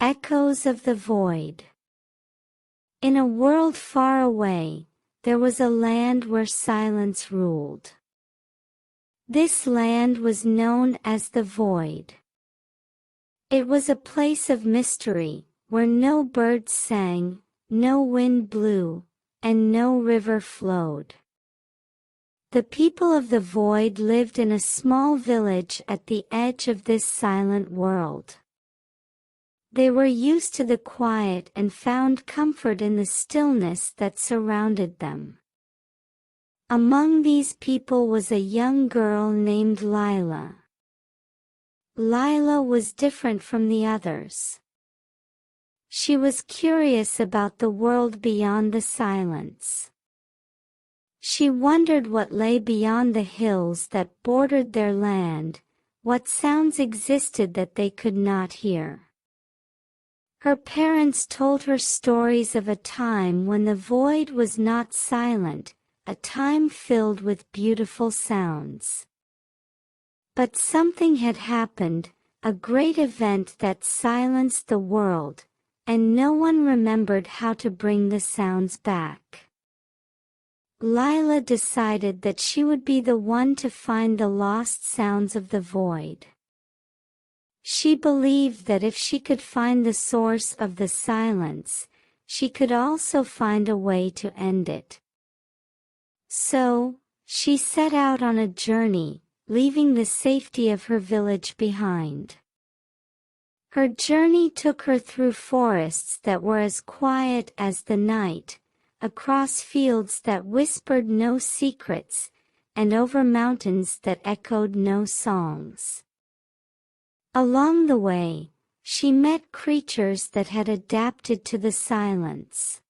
Echoes of the Void. In a world far away, there was a land where silence ruled. This land was known as the Void. It was a place of mystery, where no birds sang, no wind blew, and no river flowed. The people of the Void lived in a small village at the edge of this silent world. They were used to the quiet and found comfort in the stillness that surrounded them. Among these people was a young girl named Lila. Lila was different from the others. She was curious about the world beyond the silence. She wondered what lay beyond the hills that bordered their land, what sounds existed that they could not hear. Her parents told her stories of a time when the void was not silent, a time filled with beautiful sounds. But something had happened, a great event that silenced the world, and no one remembered how to bring the sounds back. Lila decided that she would be the one to find the lost sounds of the void. She believed that if she could find the source of the silence, she could also find a way to end it. So, she set out on a journey, leaving the safety of her village behind. Her journey took her through forests that were as quiet as the night, across fields that whispered no secrets, and over mountains that echoed no songs. Along the way, she met creatures that had adapted to the silence.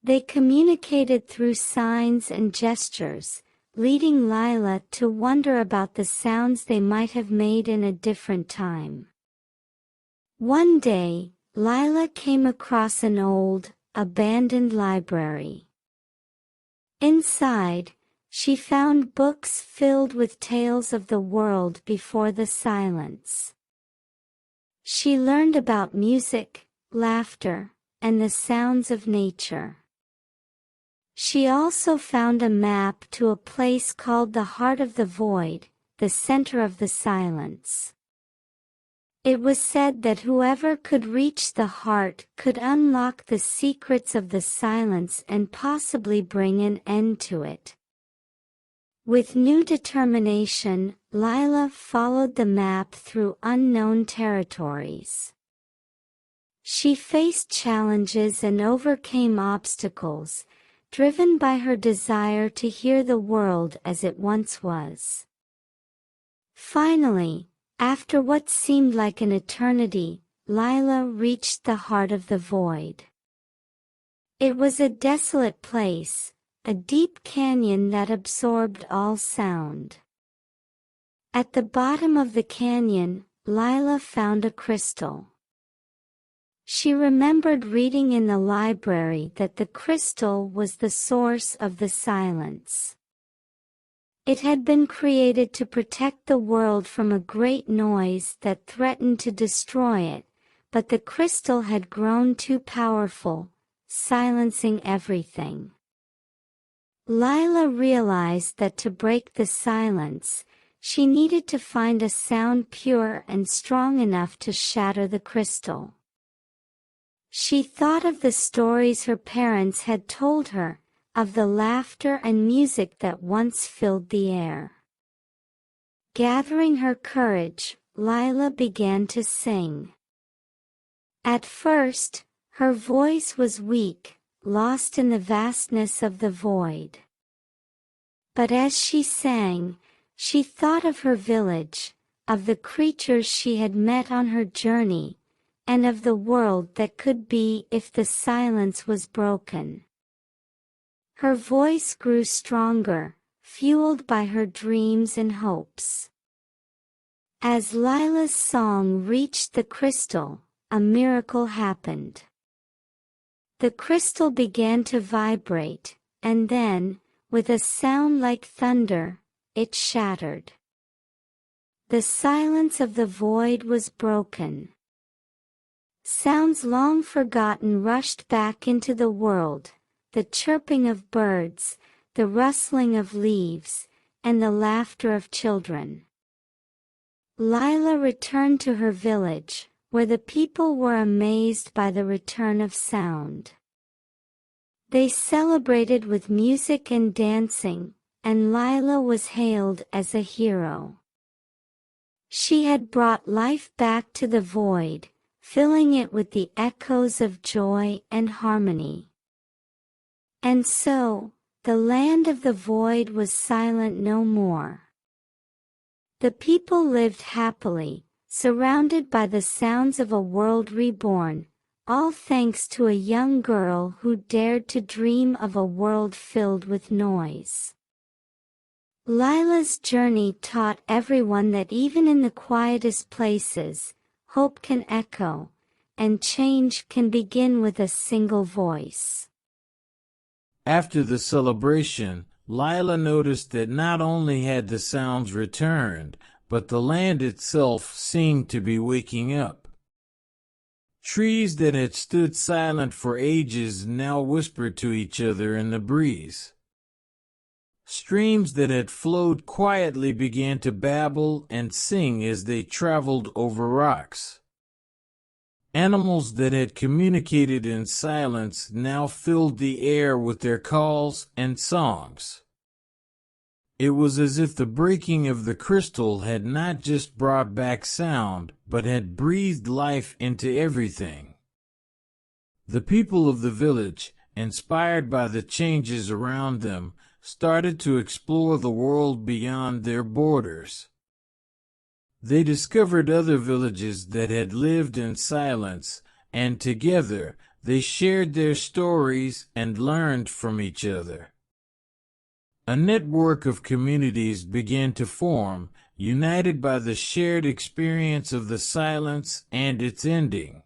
They communicated through signs and gestures, leading Lila to wonder about the sounds they might have made in a different time. One day, Lila came across an old, abandoned library. Inside, she found books filled with tales of the world before the silence. She learned about music, laughter, and the sounds of nature. She also found a map to a place called the Heart of the Void, the center of the silence. It was said that whoever could reach the heart could unlock the secrets of the silence and possibly bring an end to it. With new determination, Lila followed the map through unknown territories. She faced challenges and overcame obstacles, driven by her desire to hear the world as it once was. Finally, after what seemed like an eternity, Lila reached the heart of the void. It was a desolate place, a deep canyon that absorbed all sound. At the bottom of the canyon, Lila found a crystal. She remembered reading in the library that the crystal was the source of the silence. It had been created to protect the world from a great noise that threatened to destroy it, but the crystal had grown too powerful, silencing everything. Lila realized that to break the silence, she needed to find a sound pure and strong enough to shatter the crystal. She thought of the stories her parents had told her, of the laughter and music that once filled the air. Gathering her courage, Lila began to sing. At first, her voice was weak, lost in the vastness of the void. But as she sang, she thought of her village, of the creatures she had met on her journey, and of the world that could be if the silence was broken. Her voice grew stronger, fueled by her dreams and hopes. As Lila's song reached the crystal, a miracle happened. The crystal began to vibrate, and then, with a sound like thunder, it shattered. The silence of the void was broken. Sounds long forgotten rushed back into the world, the chirping of birds, the rustling of leaves, and the laughter of children. Lila returned to her village, where the people were amazed by the return of sound. They celebrated with music and dancing, and Lila was hailed as a hero. She had brought life back to the void, filling it with the echoes of joy and harmony. And so, the land of the void was silent no more. The people lived happily, surrounded by the sounds of a world reborn, all thanks to a young girl who dared to dream of a world filled with noise. Lila's journey taught everyone that even in the quietest places, hope can echo, and change can begin with a single voice. After the celebration, Lila noticed that not only had the sounds returned, but the land itself seemed to be waking up. Trees that had stood silent for ages now whispered to each other in the breeze. Streams that had flowed quietly began to babble and sing as they traveled over rocks. Animals that had communicated in silence now filled the air with their calls and songs. It was as if the breaking of the crystal had not just brought back sound, but had breathed life into everything. The people of the village, inspired by the changes around them, started to explore the world beyond their borders. They discovered other villages that had lived in silence, and together they shared their stories and learned from each other. A network of communities began to form, united by the shared experience of the silence and its ending.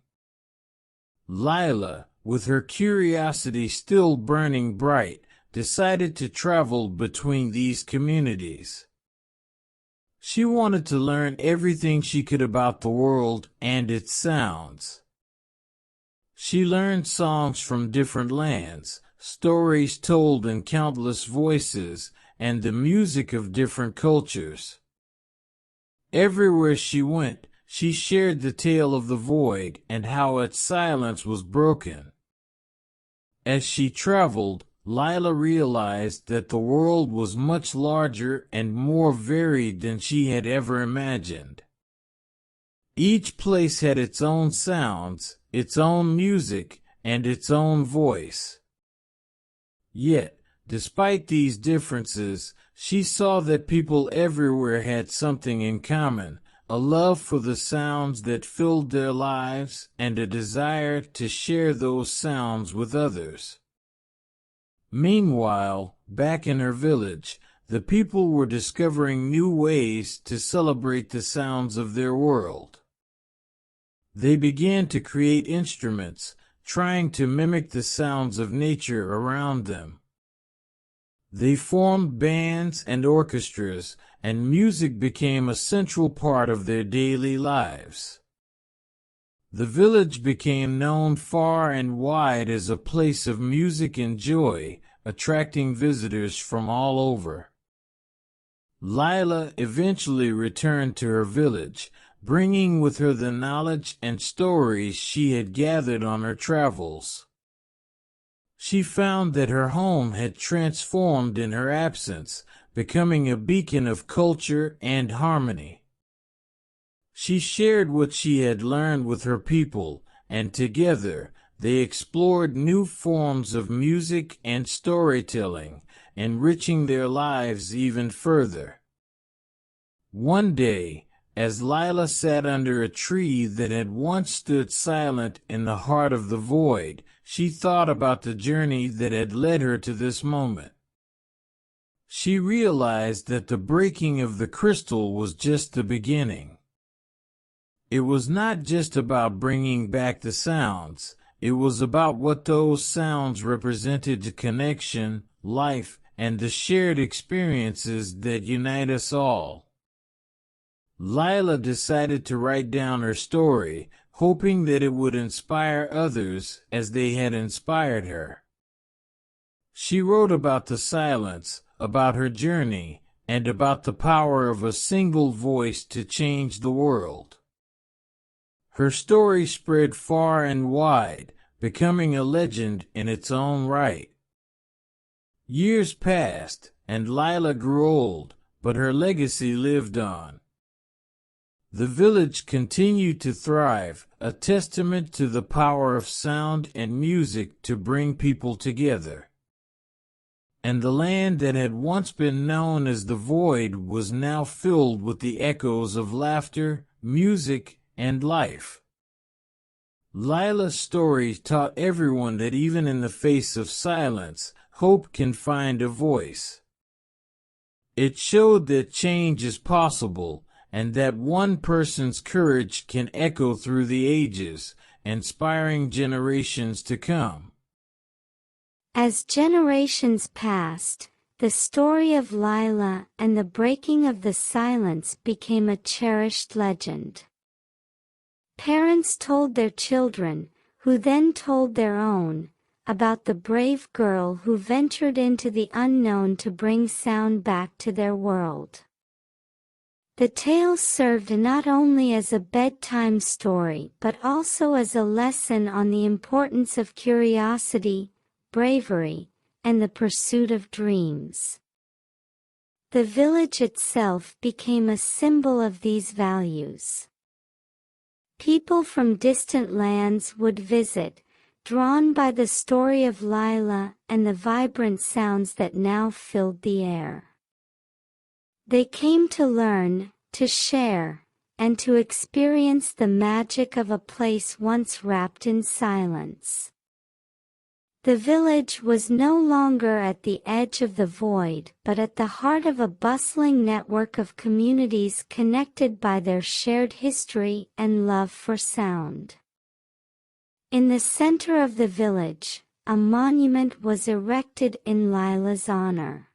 Lila, with her curiosity still burning bright, decided to travel between these communities. She wanted to learn everything she could about the world and its sounds. She learned songs from different lands, stories told in countless voices, and the music of different cultures. Everywhere she went, she shared the tale of the void and how its silence was broken. As she traveled, Lila realized that the world was much larger and more varied than she had ever imagined. Each place had its own sounds, its own music, and its own voice. Yet, despite these differences, she saw that people everywhere had something in common, a love for the sounds that filled their lives and a desire to share those sounds with others. Meanwhile, back in her village, the people were discovering new ways to celebrate the sounds of their world. They began to create instruments, trying to mimic the sounds of nature around them. They formed bands and orchestras, and music became a central part of their daily lives. The village became known far and wide as a place of music and joy, attracting visitors from all over. Lila eventually returned to her village, bringing with her the knowledge and stories she had gathered on her travels. She found that her home had transformed in her absence, becoming a beacon of culture and harmony. She shared what she had learned with her people, and together they explored new forms of music and storytelling, enriching their lives even further. One day, as Lila sat under a tree that had once stood silent in the heart of the void, she thought about the journey that had led her to this moment. She realized that the breaking of the crystal was just the beginning. It was not just about bringing back the sounds, it was about what those sounds represented: the connection, life, and the shared experiences that unite us all. Lila decided to write down her story, hoping that it would inspire others as they had inspired her. She wrote about the silence, about her journey, and about the power of a single voice to change the world. Her story spread far and wide, becoming a legend in its own right. Years passed, and Lila grew old, but her legacy lived on. The village continued to thrive, a testament to the power of sound and music to bring people together. And the land that had once been known as the Void was now filled with the echoes of laughter, music, and life. Lila's story taught everyone that even in the face of silence, hope can find a voice. It showed that change is possible, and that one person's courage can echo through the ages, inspiring generations to come. As generations passed, the story of Lila and the breaking of the silence became a cherished legend. Parents told their children, who then told their own, about the brave girl who ventured into the unknown to bring sound back to their world. The tale served not only as a bedtime story but also as a lesson on the importance of curiosity, bravery, and the pursuit of dreams. The village itself became a symbol of these values. People from distant lands would visit, drawn by the story of Lila and the vibrant sounds that now filled the air. They came to learn, to share, and to experience the magic of a place once wrapped in silence. The village was no longer at the edge of the void but at the heart of a bustling network of communities connected by their shared history and love for sound. In the center of the village, a monument was erected in Lila's honor.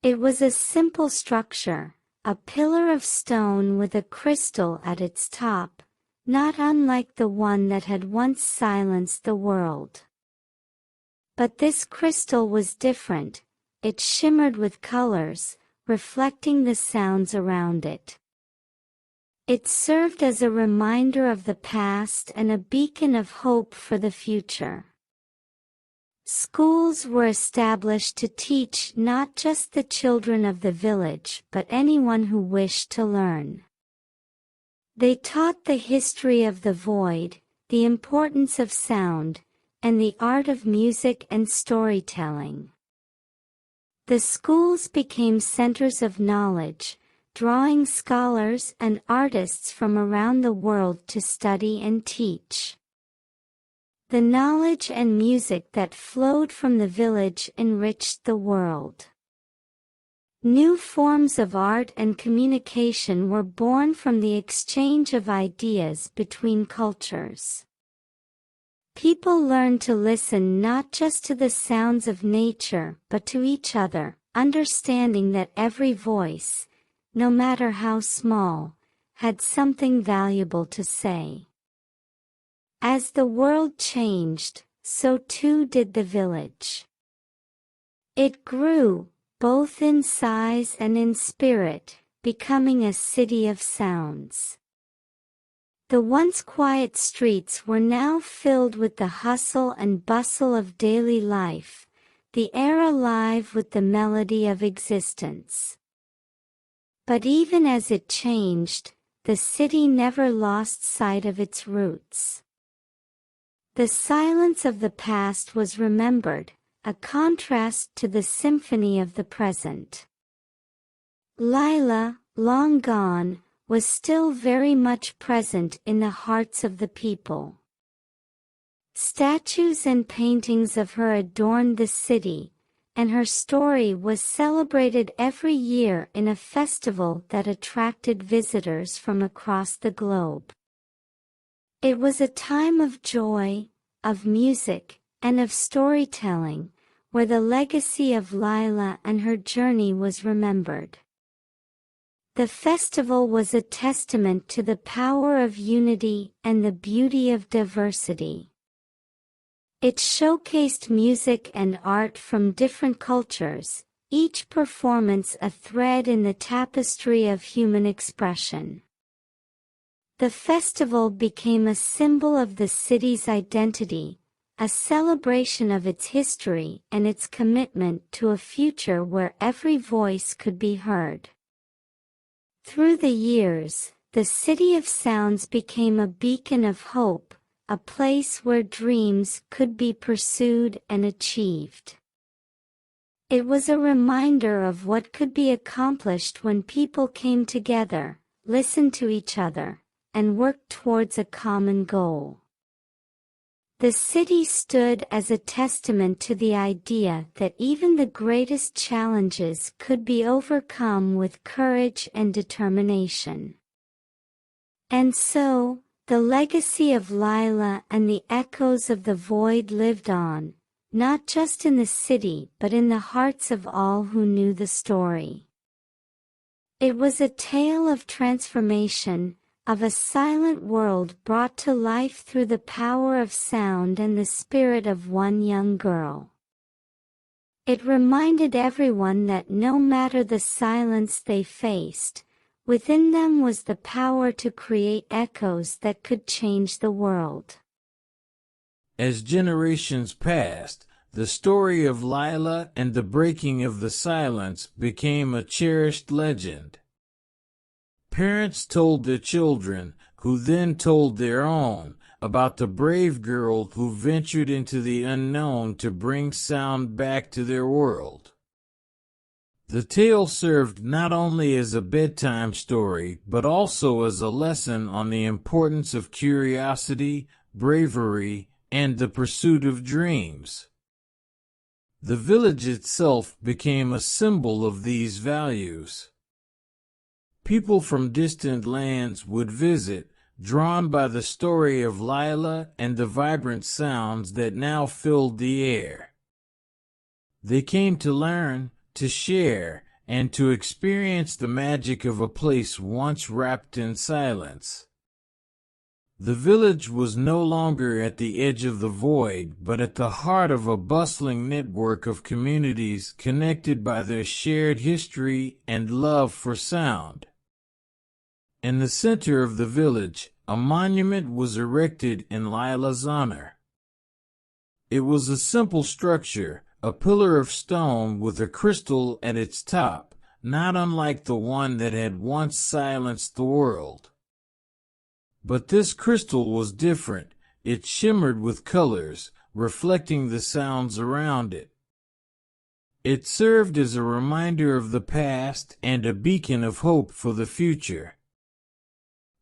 It was a simple structure, a pillar of stone with a crystal at its top, not unlike the one that had once silenced the world. But this crystal was different. It shimmered with colors, reflecting the sounds around it. It served as a reminder of the past and a beacon of hope for the future. Schools were established to teach not just the children of the village but anyone who wished to learn. They taught the history of the void, the importance of sound, and the art of music and storytelling. The schools became centers of knowledge, drawing scholars and artists from around the world to study and teach. The knowledge and music that flowed from the village enriched the world. New forms of art and communication were born from the exchange of ideas between cultures. People learned to listen not just to the sounds of nature but to each other, understanding that every voice, no matter how small, had something valuable to say. As the world changed, so too did the village. It grew, both in size and in spirit, becoming a city of sounds. The once quiet streets were now filled with the hustle and bustle of daily life, the air alive with the melody of existence. But even as it changed, the city never lost sight of its roots. The silence of the past was remembered, a contrast to the symphony of the present. Lila, long gone, was still very much present in the hearts of the people. Statues and paintings of her adorned the city, and her story was celebrated every year in a festival that attracted visitors from across the globe. It was a time of joy, of music, and of storytelling, where the legacy of Lila and her journey was remembered. The festival was a testament to the power of unity and the beauty of diversity. It showcased music and art from different cultures, each performance a thread in the tapestry of human expression. The festival became a symbol of the city's identity, a celebration of its history and its commitment to a future where every voice could be heard. Through the years, the City of Sounds became a beacon of hope, a place where dreams could be pursued and achieved. It was a reminder of what could be accomplished when people came together, listened to each other, and worked towards a common goal. The city stood as a testament to the idea that even the greatest challenges could be overcome with courage and determination. And so, the legacy of Lila and the echoes of the void lived on, not just in the city but in the hearts of all who knew the story. It was a tale of transformation, of a silent world brought to life through the power of sound and the spirit of one young girl. It reminded everyone that no matter the silence they faced, within them was the power to create echoes that could change the world. As generations passed, the story of Lila and the breaking of the silence became a cherished legend. Parents told their children, who then told their own, about the brave girl who ventured into the unknown to bring sound back to their world. The tale served not only as a bedtime story but also as a lesson on the importance of curiosity, bravery, and the pursuit of dreams. The village itself became a symbol of these values. People from distant lands would visit, drawn by the story of Lila and the vibrant sounds that now filled the air. They came to learn, to share, and to experience the magic of a place once wrapped in silence. The village was no longer at the edge of the void, but at the heart of a bustling network of communities connected by their shared history and love for sound. In the center of the village, a monument was erected in Lila's honor. It was a simple structure, a pillar of stone with a crystal at its top, not unlike the one that had once silenced the world. But this crystal was different. It shimmered with colors, reflecting the sounds around it. It served as a reminder of the past and a beacon of hope for the future.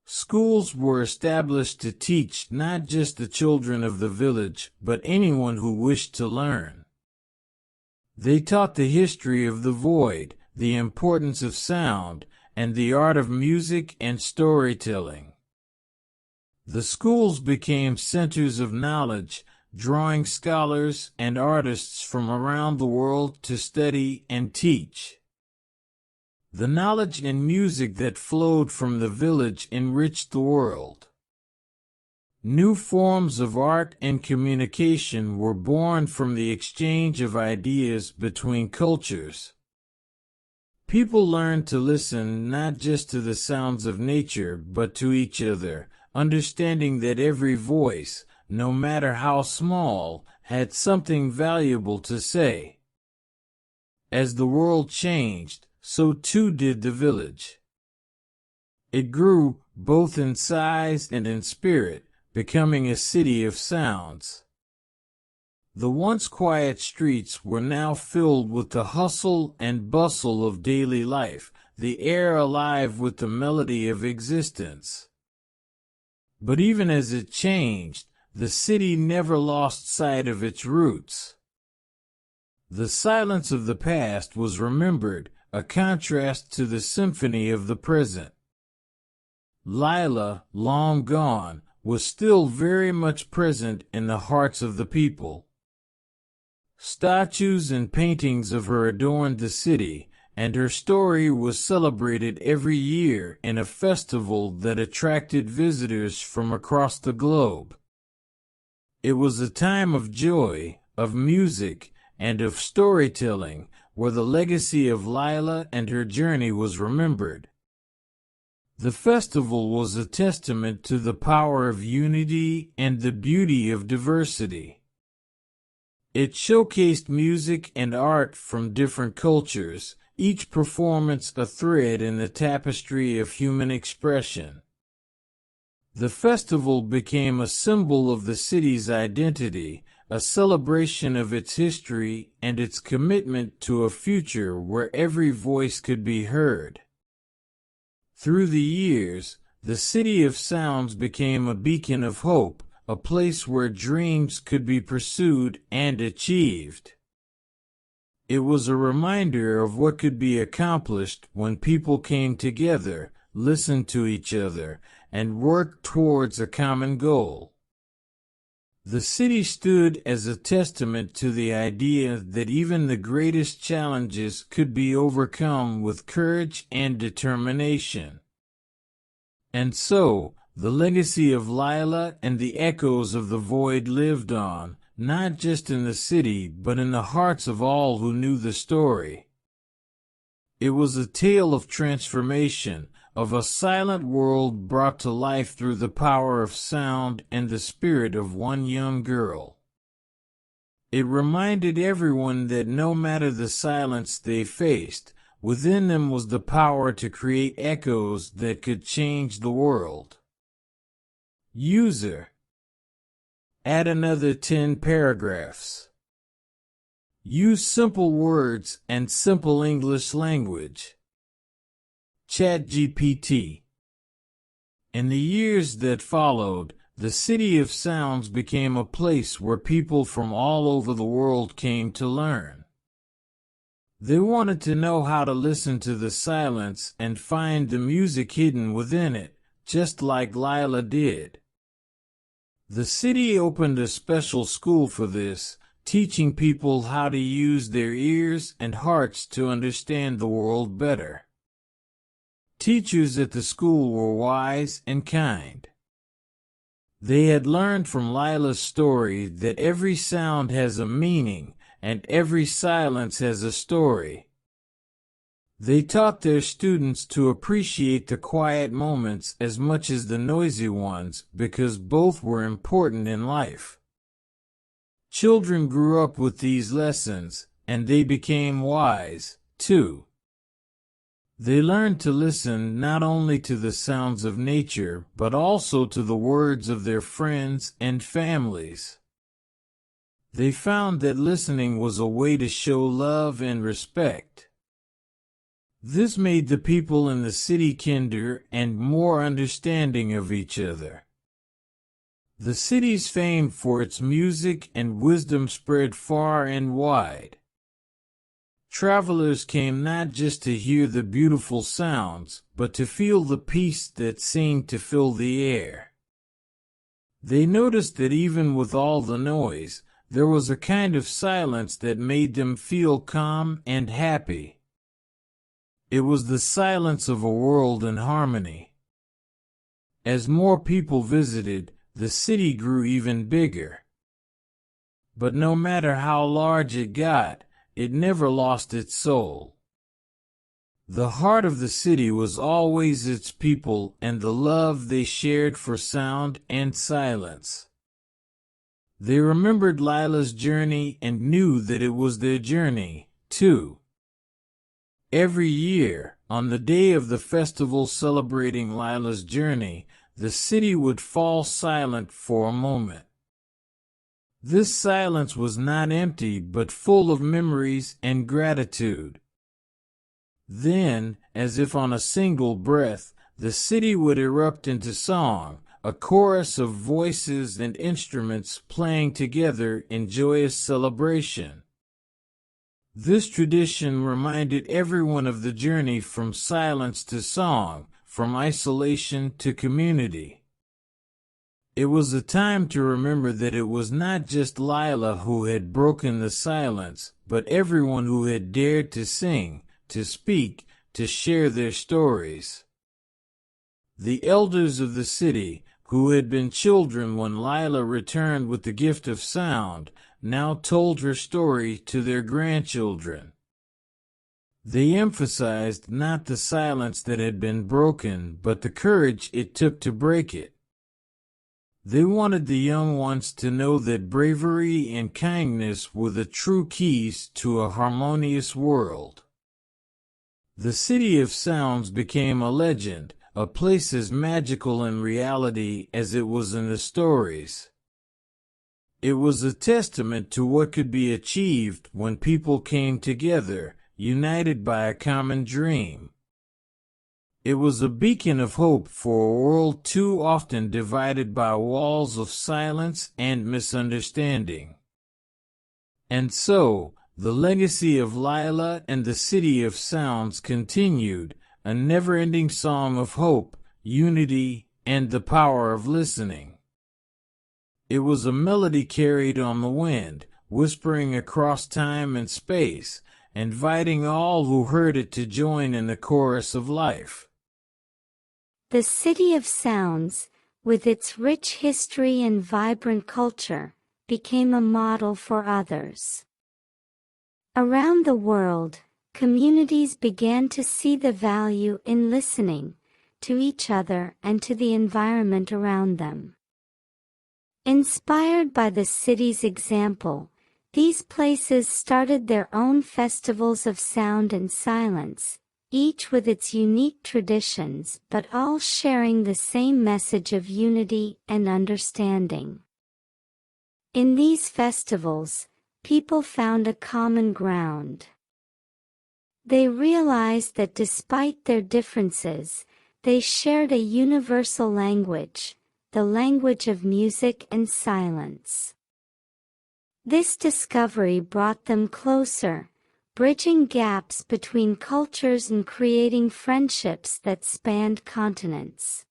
Schools were established to teach not just the children of the village, but anyone who wished to learn. They taught the history of the void, the importance of sound, and the art of music and storytelling. The schools became centers of knowledge, drawing scholars and artists from around the world to study and teach. The knowledge and music that flowed from the village enriched the world. New forms of art and communication were born from the exchange of ideas between cultures. People learned to listen not just to the sounds of nature but to each other, understanding that every voice, no matter how small, had something valuable to say. As the world changed, so too did the village. It grew, both in size and in spirit, becoming a city of sounds. The once quiet streets were now filled with the hustle and bustle of daily life, the air alive with the melody of existence. But even as it changed, the city never lost sight of its roots. The silence of the past was remembered, a contrast to the symphony of the present. Lila, long gone, was still very much present in the hearts of the people. Statues and paintings of her adorned the city, and her story was celebrated every year in a festival that attracted visitors from across the globe. It was a time of joy, of music, and of storytelling, where the legacy of Lila and her journey was remembered. The festival was a testament to the power of unity and the beauty of diversity. It showcased music and art from different cultures, each performance a thread in the tapestry of human expression. The festival became a symbol of the city's identity, a celebration of its history and its commitment to a future where every voice could be heard. Through the years, the City of Sounds became a beacon of hope, a place where dreams could be pursued and achieved. It was a reminder of what could be accomplished when people came together, listened to each other, and worked towards a common goal. The city stood as a testament to the idea that even the greatest challenges could be overcome with courage and determination. And so, the legacy of Lila and the echoes of the void lived on, not just in the city but in the hearts of all who knew the story. It was a tale of transformation, of a silent world brought to life through the power of sound and the spirit of one young girl. It reminded everyone that no matter the silence they faced, within them was the power to create echoes that could change the world. User. Add another 10 paragraphs. Use simple words and simple English language. ChatGPT. In the years that followed, the City of Sounds became a place where people from all over the world came to learn. They wanted to know how to listen to the silence and find the music hidden within it, just like Lila did. The city opened a special school for this, teaching people how to use their ears and hearts to understand the world better. Teachers at the school were wise and kind. They had learned from Lila's story that every sound has a meaning and every silence has a story. They taught their students to appreciate the quiet moments as much as the noisy ones because both were important in life. Children grew up with these lessons, and they became wise, too. They learned to listen not only to the sounds of nature, but also to the words of their friends and families. They found that listening was a way to show love and respect. This made the people in the city kinder and more understanding of each other. The city's fame for its music and wisdom spread far and wide. Travelers came not just to hear the beautiful sounds, but to feel the peace that seemed to fill the air. They noticed that even with all the noise, there was a kind of silence that made them feel calm and happy. It was the silence of a world in harmony. As more people visited, the city grew even bigger. But no matter how large it got, it never lost its soul. The heart of the city was always its people and the love they shared for sound and silence. They remembered Lila's journey and knew that it was their journey, too. Every year, on the day of the festival celebrating Lila's journey, the city would fall silent for a moment. This silence was not empty but full of memories and gratitude. Then, as if on a single breath, the city would erupt into song, a chorus of voices and instruments playing together in joyous celebration. This tradition reminded everyone of the journey from silence to song, from isolation to community. It was a time to remember that it was not just Lila who had broken the silence, but everyone who had dared to sing, to speak, to share their stories. The elders of the city, who had been children when Lila returned with the gift of sound, now told her story to their grandchildren. They emphasized not the silence that had been broken, but the courage it took to break it. They wanted the young ones to know that bravery and kindness were the true keys to a harmonious world. The City of Sounds became a legend, a place as magical in reality as it was in the stories. It was a testament to what could be achieved when people came together, united by a common dream. It was a beacon of hope for a world too often divided by walls of silence and misunderstanding. And so, the legacy of Lila and the City of Sounds continued, a never-ending song of hope, unity, and the power of listening. It was a melody carried on the wind, whispering across time and space, inviting all who heard it to join in the chorus of life. The City of Sounds, with its rich history and vibrant culture, became a model for others. Around the world, communities began to see the value in listening to each other and to the environment around them. Inspired by the city's example, these places started their own festivals of sound and silence, each with its unique traditions but all sharing the same message of unity and understanding. In these festivals, people found a common ground. They realized that despite their differences, they shared a universal language, the language of music and silence. This discovery brought them closer, bridging gaps between cultures and creating friendships that spanned continents.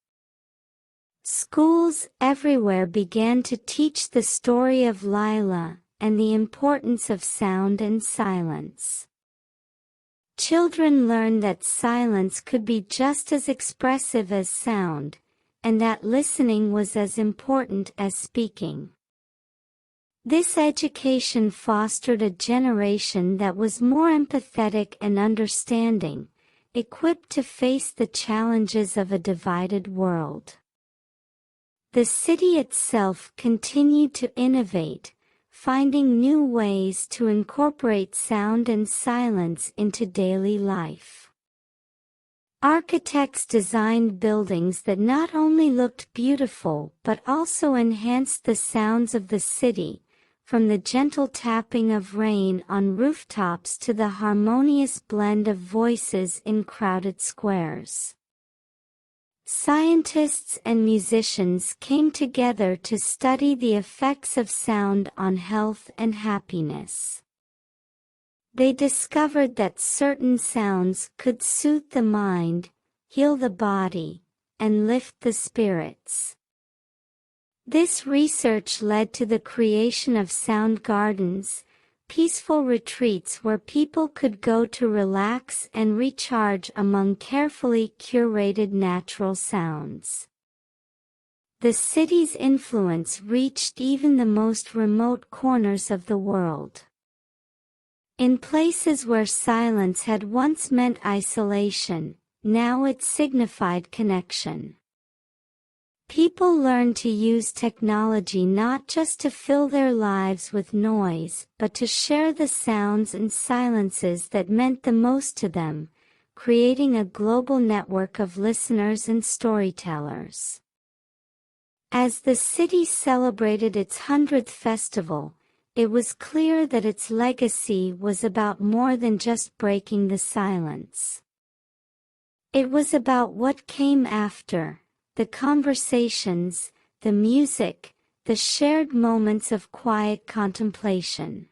Schools everywhere began to teach the story of Lila and the importance of sound and silence. Children learned that silence could be just as expressive as sound, and that listening was as important as speaking. This education fostered a generation that was more empathetic and understanding, equipped to face the challenges of a divided world. The city itself continued to innovate, finding new ways to incorporate sound and silence into daily life. Architects designed buildings that not only looked beautiful but also enhanced the sounds of the city, from the gentle tapping of rain on rooftops to the harmonious blend of voices in crowded squares. Scientists and musicians came together to study the effects of sound on health and happiness. They discovered that certain sounds could soothe the mind, heal the body, and lift the spirits. This research led to the creation of sound gardens, peaceful retreats where people could go to relax and recharge among carefully curated natural sounds. The city's influence reached even the most remote corners of the world. In places where silence had once meant isolation, now it signified connection. People learned to use technology not just to fill their lives with noise, but to share the sounds and silences that meant the most to them, creating a global network of listeners and storytellers. As the city celebrated its 100th festival, it was clear that its legacy was about more than just breaking the silence. It was about what came after. The conversations, the music, the shared moments of quiet contemplation.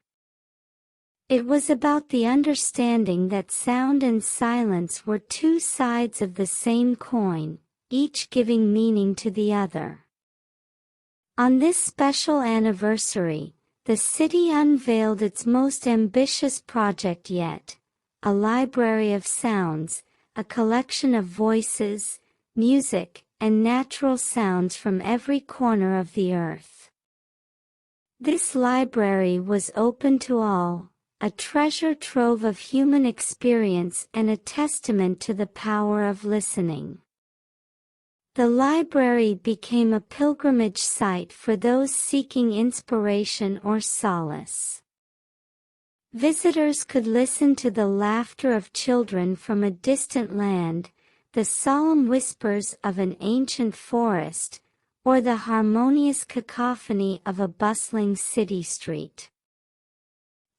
It was about the understanding that sound and silence were two sides of the same coin, each giving meaning to the other. On this special anniversary, the city unveiled its most ambitious project yet, a library of sounds, a collection of voices, music, and natural sounds from every corner of the earth. This library was open to all, a treasure trove of human experience and a testament to the power of listening. The library became a pilgrimage site for those seeking inspiration or solace. Visitors could listen to the laughter of children from a distant land, the solemn whispers of an ancient forest, or the harmonious cacophony of a bustling city street.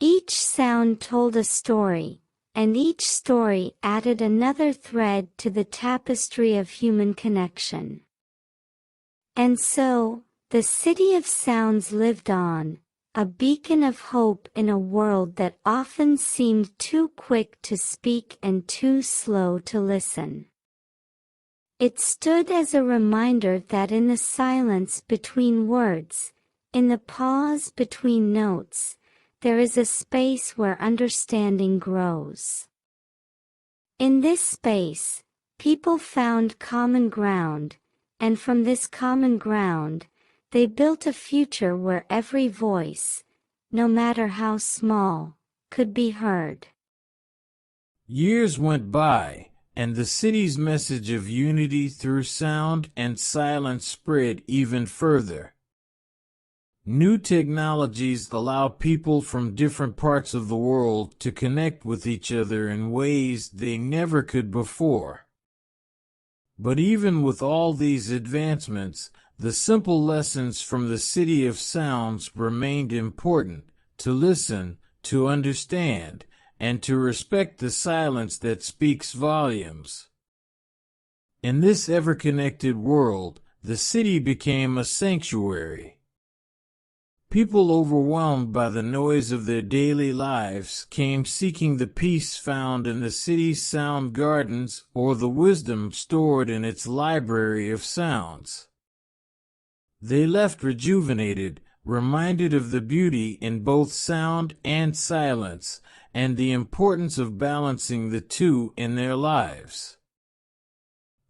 Each sound told a story, and each story added another thread to the tapestry of human connection. And so, the city of sounds lived on, a beacon of hope in a world that often seemed too quick to speak and too slow to listen. It stood as a reminder that in the silence between words, in the pause between notes, there is a space where understanding grows. In this space, people found common ground, and from this common ground, they built a future where every voice, no matter how small, could be heard. Years went by, and the city's message of unity through sound and silence spread even further. New technologies allow people from different parts of the world to connect with each other in ways they never could before. But even with all these advancements, the simple lessons from the city of sounds remained important: to listen, to understand, and to respect the silence that speaks volumes. In this ever-connected world, the city became a sanctuary. People overwhelmed by the noise of their daily lives came seeking the peace found in the city's sound gardens or the wisdom stored in its library of sounds. They left rejuvenated, reminded of the beauty in both sound and silence, and the importance of balancing the two in their lives.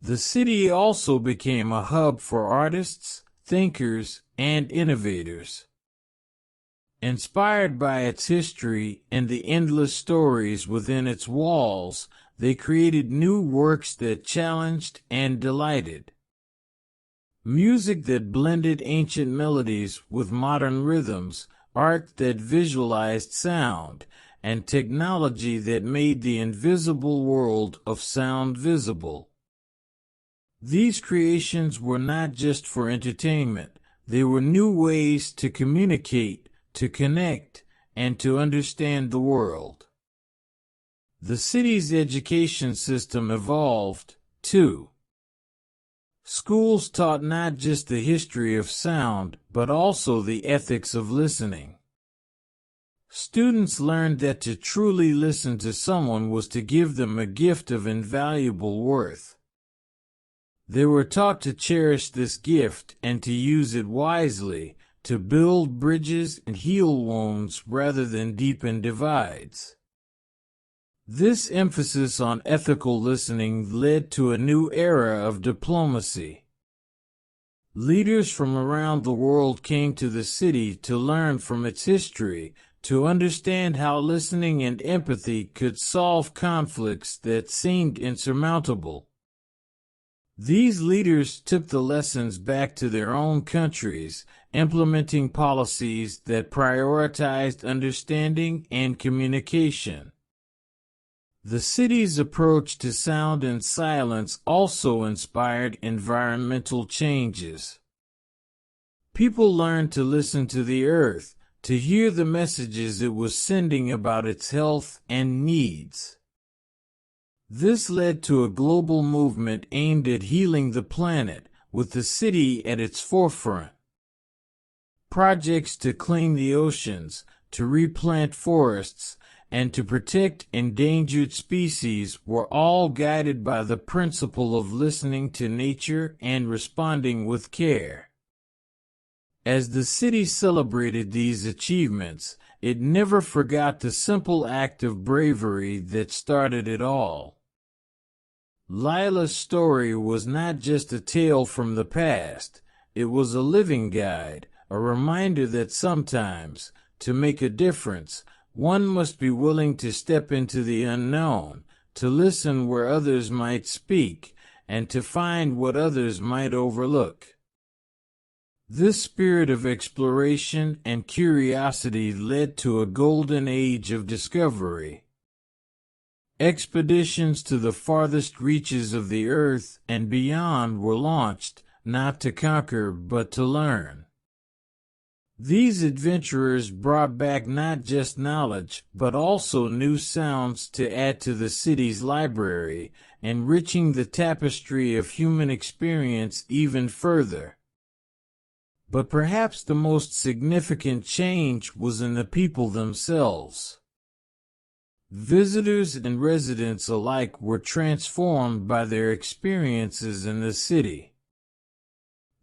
The city also became a hub for artists, thinkers, and innovators. Inspired by its history and the endless stories within its walls, they created new works that challenged and delighted. Music that blended ancient melodies with modern rhythms, art that visualized sound, and technology that made the invisible world of sound visible. These creations were not just for entertainment, they were new ways to communicate, to connect, and to understand the world. The city's education system evolved, too. Schools taught not just the history of sound, but also the ethics of listening. Students learned that to truly listen to someone was to give them a gift of invaluable worth. They were taught to cherish this gift and to use it wisely, to build bridges and heal wounds rather than deepen divides. This emphasis on ethical listening led to a new era of diplomacy. Leaders from around the world came to the city to learn from its history, to understand how listening and empathy could solve conflicts that seemed insurmountable. These leaders took the lessons back to their own countries, implementing policies that prioritized understanding and communication. The city's approach to sound and silence also inspired environmental changes. People learned to listen to the earth, to hear the messages it was sending about its health and needs. This led to a global movement aimed at healing the planet, with the city at its forefront. Projects to clean the oceans, to replant forests, and to protect endangered species were all guided by the principle of listening to nature and responding with care. As the city celebrated these achievements, it never forgot the simple act of bravery that started it all. Lila's story was not just a tale from the past, it was a living guide, a reminder that sometimes, to make a difference, one must be willing to step into the unknown, to listen where others might speak, and to find what others might overlook. This spirit of exploration and curiosity led to a golden age of discovery. Expeditions to the farthest reaches of the earth and beyond were launched, not to conquer but to learn. These adventurers brought back not just knowledge, but also new sounds to add to the city's library, enriching the tapestry of human experience even further. But perhaps the most significant change was in the people themselves. Visitors and residents alike were transformed by their experiences in the city.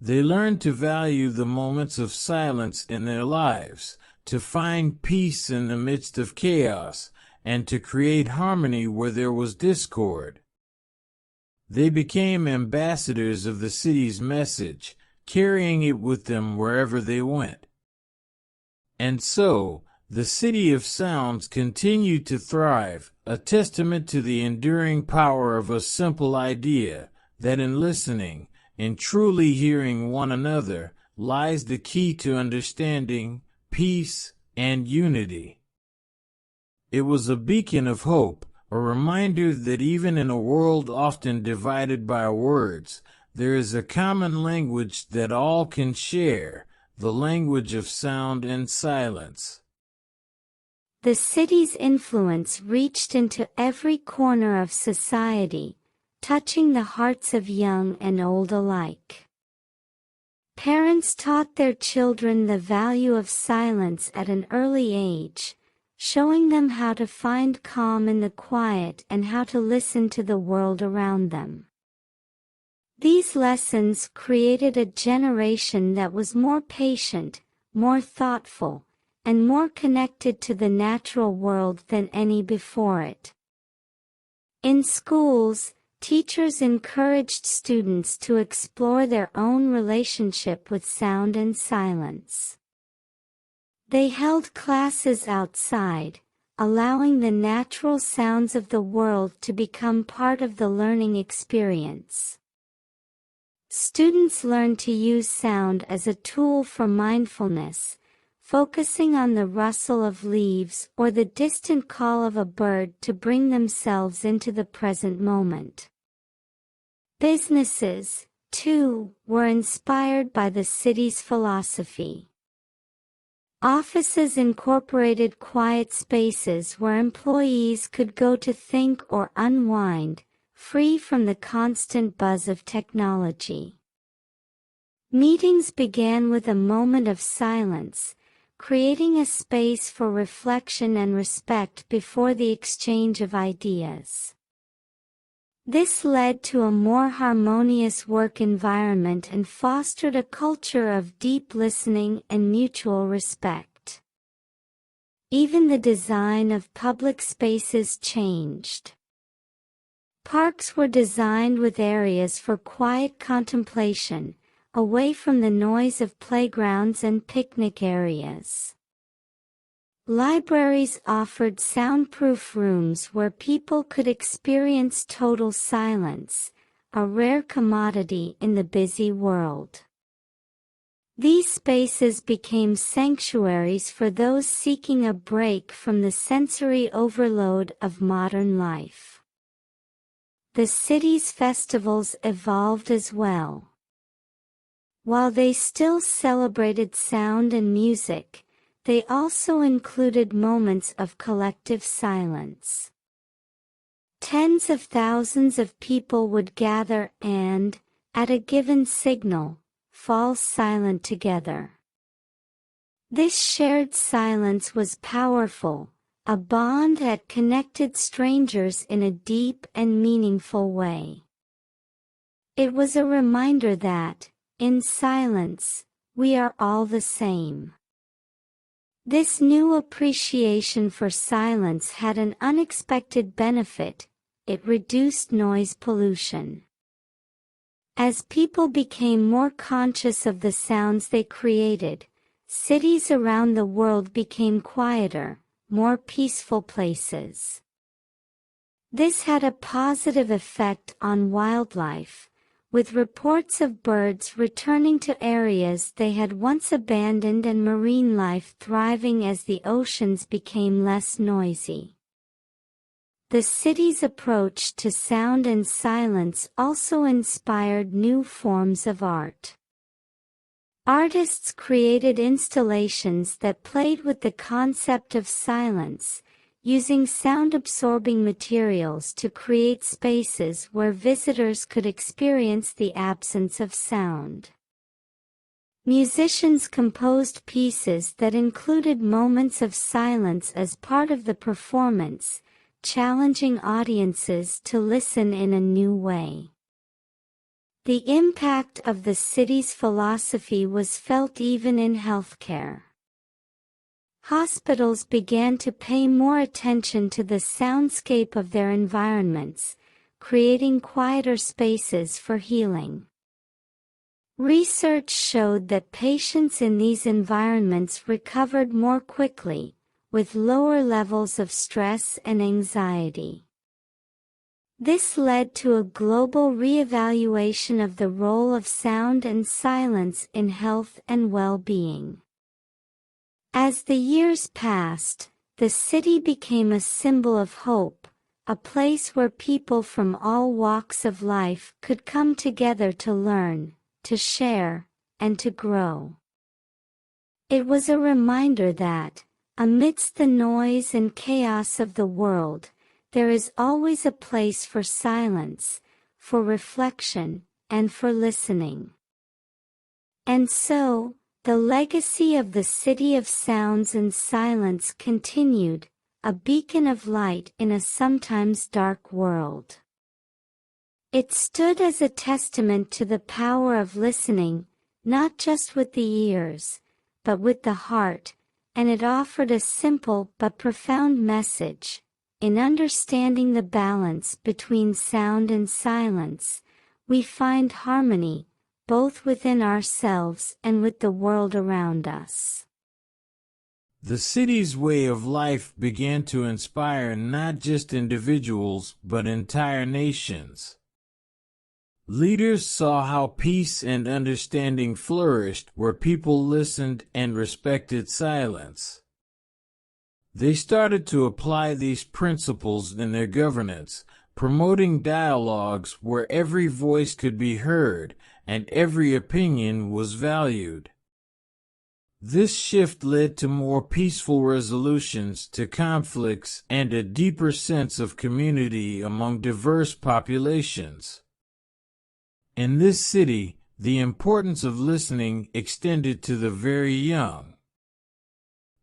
They learned to value the moments of silence in their lives, to find peace in the midst of chaos, and to create harmony where there was discord. They became ambassadors of the city's message, carrying it with them wherever they went. And so, the City of Sounds continued to thrive, a testament to the enduring power of a simple idea, that in listening, in truly hearing one another, lies the key to understanding, peace, and unity. It was a beacon of hope, a reminder that even in a world often divided by words, there is a common language that all can share, the language of sound and silence. The city's influence reached into every corner of society, touching the hearts of young and old alike. Parents taught their children the value of silence at an early age, showing them how to find calm in the quiet and how to listen to the world around them. These lessons created a generation that was more patient, more thoughtful, and more connected to the natural world than any before it. In schools, teachers encouraged students to explore their own relationship with sound and silence. They held classes outside, allowing the natural sounds of the world to become part of the learning experience. Students learned to use sound as a tool for mindfulness, focusing on the rustle of leaves or the distant call of a bird to bring themselves into the present moment. Businesses, too, were inspired by the city's philosophy. Offices incorporated quiet spaces where employees could go to think or unwind, free from the constant buzz of technology. Meetings began with a moment of silence, creating a space for reflection and respect before the exchange of ideas. This led to a more harmonious work environment and fostered a culture of deep listening and mutual respect. Even the design of public spaces changed. Parks were designed with areas for quiet contemplation, away from the noise of playgrounds and picnic areas. Libraries offered soundproof rooms where people could experience total silence, a rare commodity in the busy world. These spaces became sanctuaries for those seeking a break from the sensory overload of modern life. The city's festivals evolved as well. While they still celebrated sound and music, they also included moments of collective silence. Tens of thousands of people would gather and, at a given signal, fall silent together. This shared silence was powerful, a bond that connected strangers in a deep and meaningful way. It was a reminder that, in silence, we are all the same. This new appreciation for silence had an unexpected benefit: it reduced noise pollution. As people became more conscious of the sounds they created, cities around the world became quieter, more peaceful places. This had a positive effect on wildlife, with reports of birds returning to areas they had once abandoned and marine life thriving as the oceans became less noisy. The city's approach to sound and silence also inspired new forms of art. Artists created installations that played with the concept of silence, using sound-absorbing materials to create spaces where visitors could experience the absence of sound. Musicians composed pieces that included moments of silence as part of the performance, challenging audiences to listen in a new way. The impact of the city's philosophy was felt even in healthcare. Hospitals began to pay more attention to the soundscape of their environments, creating quieter spaces for healing. Research showed that patients in these environments recovered more quickly, with lower levels of stress and anxiety. This led to a global reevaluation of the role of sound and silence in health and well-being. As the years passed, the city became a symbol of hope, a place where people from all walks of life could come together to learn, to share, and to grow. It was a reminder that, amidst the noise and chaos of the world, there is always a place for silence, for reflection, and for listening. And so, the legacy of the City of Sounds and Silence continued, a beacon of light in a sometimes dark world. It stood as a testament to the power of listening, not just with the ears, but with the heart, and it offered a simple but profound message. In understanding the balance between sound and silence, we find harmony, both within ourselves and with the world around us. The city's way of life began to inspire not just individuals but entire nations. Leaders saw how peace and understanding flourished where people listened and respected silence. They started to apply these principles in their governance, promoting dialogues where every voice could be heard and every opinion was valued. This shift led to more peaceful resolutions to conflicts and a deeper sense of community among diverse populations. In this city, the importance of listening extended to the very young.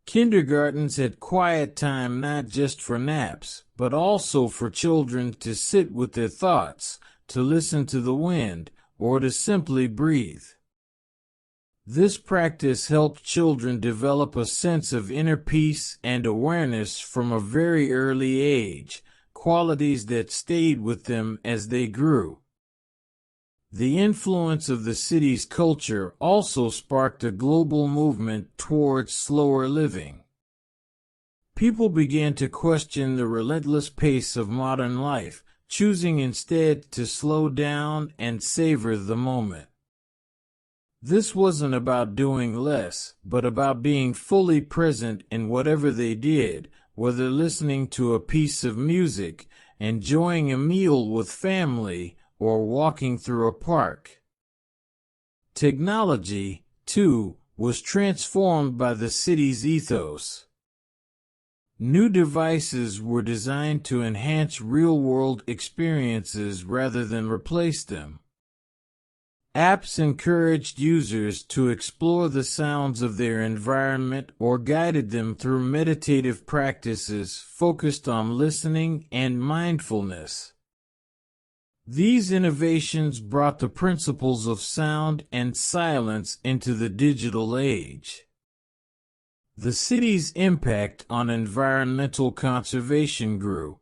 Kindergartens had quiet time not just for naps, but also for children to sit with their thoughts, to listen to the wind, or to simply breathe. This practice helped children develop a sense of inner peace and awareness from a very early age, qualities that stayed with them as they grew. The influence of the city's culture also sparked a global movement towards slower living. People began to question the relentless pace of modern life, choosing instead to slow down and savor the moment. This wasn't about doing less, but about being fully present in whatever they did, whether listening to a piece of music, enjoying a meal with family, or walking through a park. Technology, too, was transformed by the city's ethos. New devices were designed to enhance real-world experiences rather than replace them. Apps encouraged users to explore the sounds of their environment or guided them through meditative practices focused on listening and mindfulness. These innovations brought the principles of sound and silence into the digital age. The city's impact on environmental conservation grew.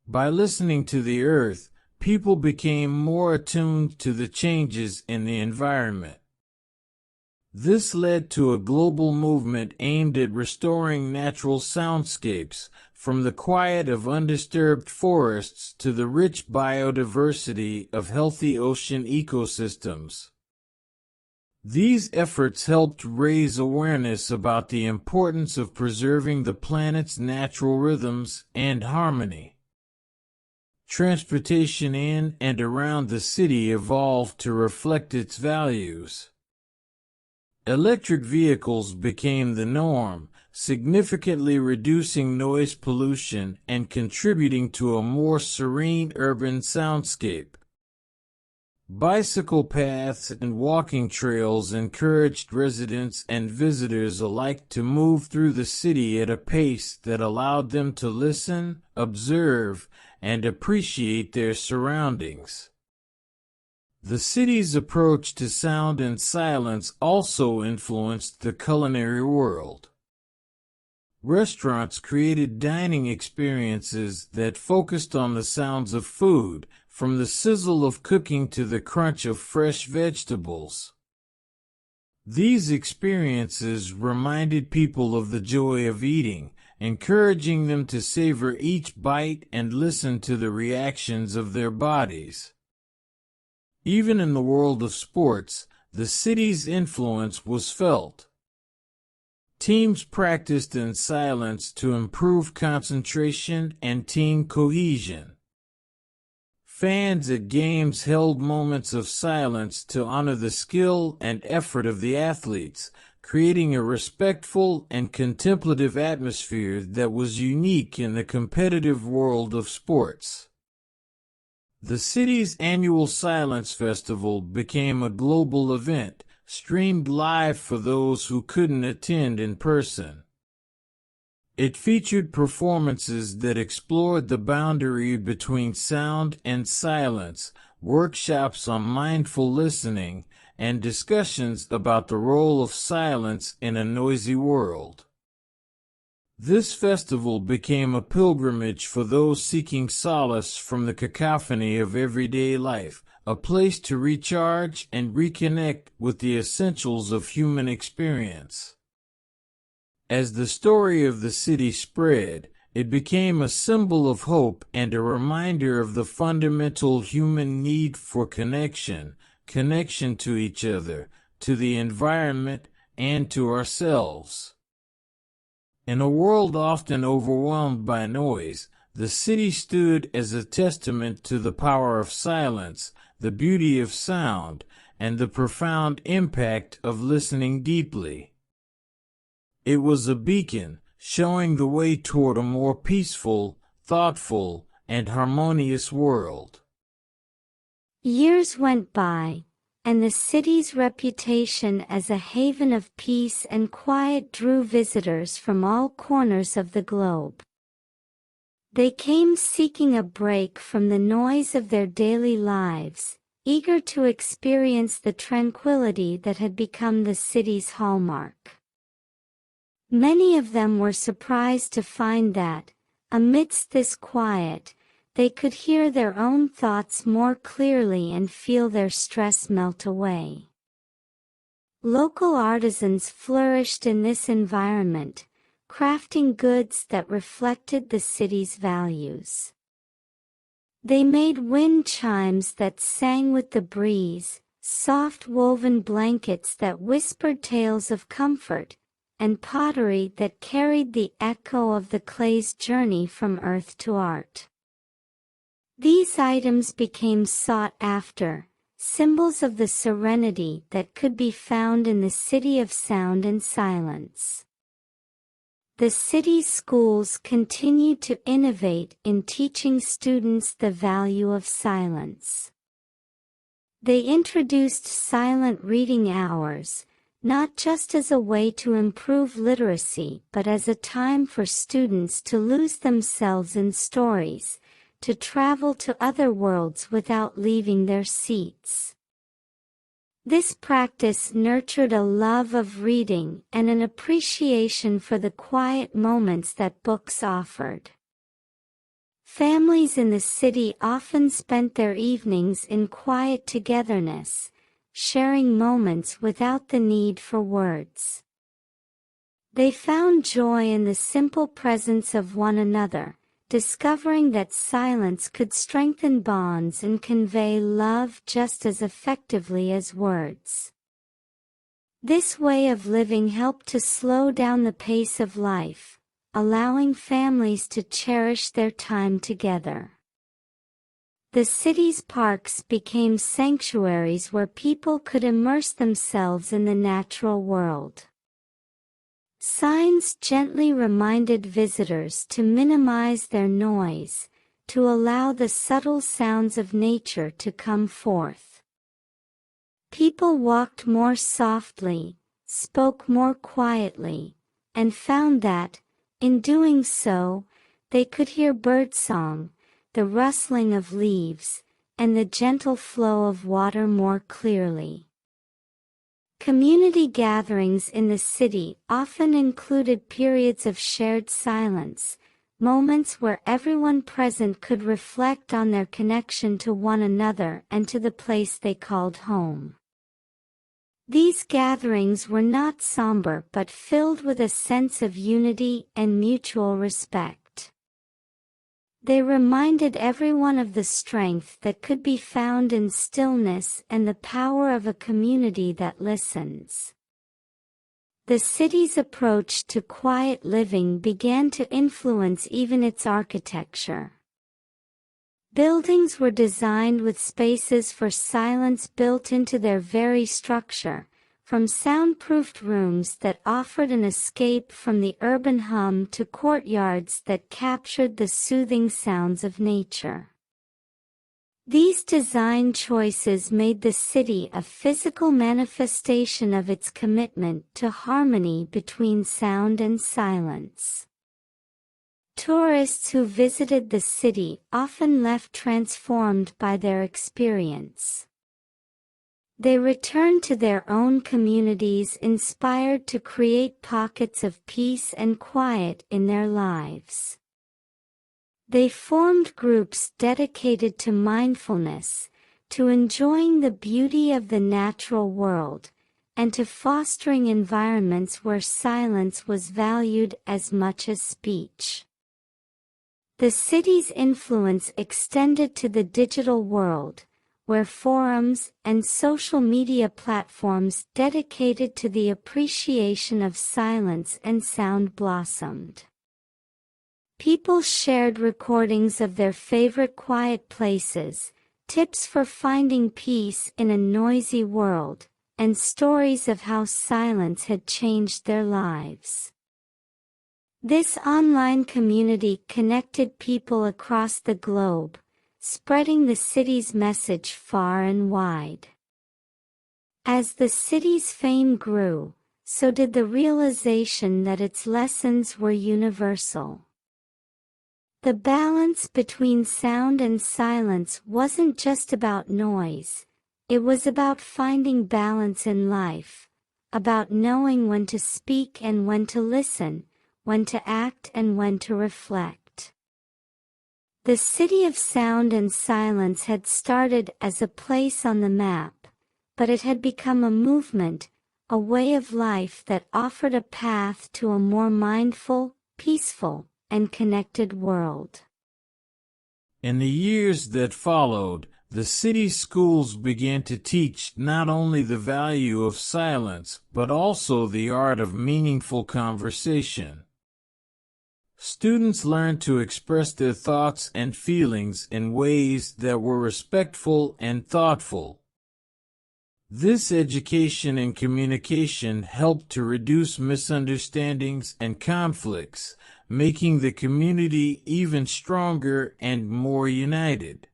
By listening to the earth, people became more attuned to the changes in the environment. This led to a global movement aimed at restoring natural soundscapes, from the quiet of undisturbed forests to the rich biodiversity of healthy ocean ecosystems. These efforts helped raise awareness about the importance of preserving the planet's natural rhythms and harmony. Transportation in and around the city evolved to reflect its values. Electric vehicles became the norm, significantly reducing noise pollution and contributing to a more serene urban soundscape. Bicycle paths and walking trails encouraged residents and visitors alike to move through the city at a pace that allowed them to listen, observe, and appreciate their surroundings. The city's approach to sound and silence also influenced the culinary world. Restaurants created dining experiences that focused on the sounds of food, from the sizzle of cooking to the crunch of fresh vegetables. These experiences reminded people of the joy of eating, encouraging them to savor each bite and listen to the reactions of their bodies. Even in the world of sports, the city's influence was felt. Teams practiced in silence to improve concentration and team cohesion. Fans at games held moments of silence to honor the skill and effort of the athletes, creating a respectful and contemplative atmosphere that was unique in the competitive world of sports. The city's annual Silence Festival became a global event, streamed live for those who couldn't attend in person. It featured performances that explored the boundary between sound and silence, workshops on mindful listening, and discussions about the role of silence in a noisy world. This festival became a pilgrimage for those seeking solace from the cacophony of everyday life, a place to recharge and reconnect with the essentials of human experience. As the story of the city spread, it became a symbol of hope and a reminder of the fundamental human need for connection to each other, to the environment, and to ourselves. In a world often overwhelmed by noise, the city stood as a testament to the power of silence, the beauty of sound, and the profound impact of listening deeply. It was a beacon, showing the way toward a more peaceful, thoughtful, and harmonious world. Years went by, and the city's reputation as a haven of peace and quiet drew visitors from all corners of the globe. They came seeking a break from the noise of their daily lives, eager to experience the tranquility that had become the city's hallmark. Many of them were surprised to find that, amidst this quiet, they could hear their own thoughts more clearly and feel their stress melt away. Local artisans flourished in this environment, crafting goods that reflected the city's values. They made wind chimes that sang with the breeze, soft woven blankets that whispered tales of comfort, and pottery that carried the echo of the clay's journey from earth to art. These items became sought after, symbols of the serenity that could be found in the city of sound and silence. The city's schools continued to innovate in teaching students the value of silence. They introduced silent reading hours, not just as a way to improve literacy but as a time for students to lose themselves in stories, to travel to other worlds without leaving their seats. This practice nurtured a love of reading and an appreciation for the quiet moments that books offered. Families in the city often spent their evenings in quiet togetherness, sharing moments without the need for words. They found joy in the simple presence of one another, discovering that silence could strengthen bonds and convey love just as effectively as words. This way of living helped to slow down the pace of life, allowing families to cherish their time together. The city's parks became sanctuaries where people could immerse themselves in the natural world. Signs gently reminded visitors to minimize their noise, to allow the subtle sounds of nature to come forth. People walked more softly, spoke more quietly, and found that, in doing so, they could hear birdsong, the rustling of leaves, and the gentle flow of water more clearly. Community gatherings in the city often included periods of shared silence, moments where everyone present could reflect on their connection to one another and to the place they called home. These gatherings were not somber but filled with a sense of unity and mutual respect. They reminded everyone of the strength that could be found in stillness and the power of a community that listens. The city's approach to quiet living began to influence even its architecture. Buildings were designed with spaces for silence built into their very structure, from soundproofed rooms that offered an escape from the urban hum to courtyards that captured the soothing sounds of nature. These design choices made the city a physical manifestation of its commitment to harmony between sound and silence. Tourists who visited the city often left transformed by their experience. They returned to their own communities inspired to create pockets of peace and quiet in their lives. They formed groups dedicated to mindfulness, to enjoying the beauty of the natural world, and to fostering environments where silence was valued as much as speech. The city's influence extended to the digital world, where forums and social media platforms dedicated to the appreciation of silence and sound blossomed. People shared recordings of their favorite quiet places, tips for finding peace in a noisy world, and stories of how silence had changed their lives. This online community connected people across the globe, spreading the city's message far and wide. As the city's fame grew, so did the realization that its lessons were universal. The balance between sound and silence wasn't just about noise, it was about finding balance in life, about knowing when to speak and when to listen, when to act and when to reflect. The city of sound and silence had started as a place on the map, but it had become a movement, a way of life that offered a path to a more mindful, peaceful, and connected world. In the years that followed, the city's schools began to teach not only the value of silence, but also the art of meaningful conversation. Students learned to express their thoughts and feelings in ways that were respectful and thoughtful. This education and communication helped to reduce misunderstandings and conflicts, making the community even stronger and more united.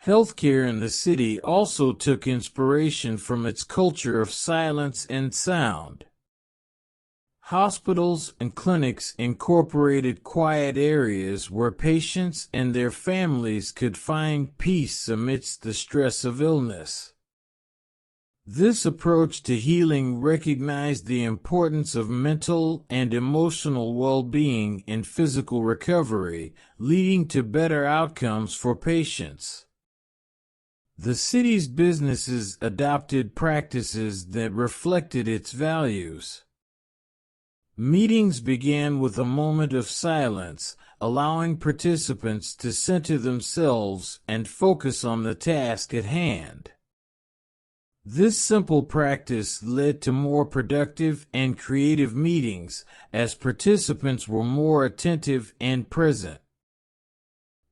Healthcare in the city also took inspiration from its culture of silence and sound. Hospitals and clinics incorporated quiet areas where patients and their families could find peace amidst the stress of illness. This approach to healing recognized the importance of mental and emotional well-being in physical recovery, leading to better outcomes for patients. The city's businesses adopted practices that reflected its values. Meetings began with a moment of silence, allowing participants to center themselves and focus on the task at hand. This simple practice led to more productive and creative meetings, as participants were more attentive and present.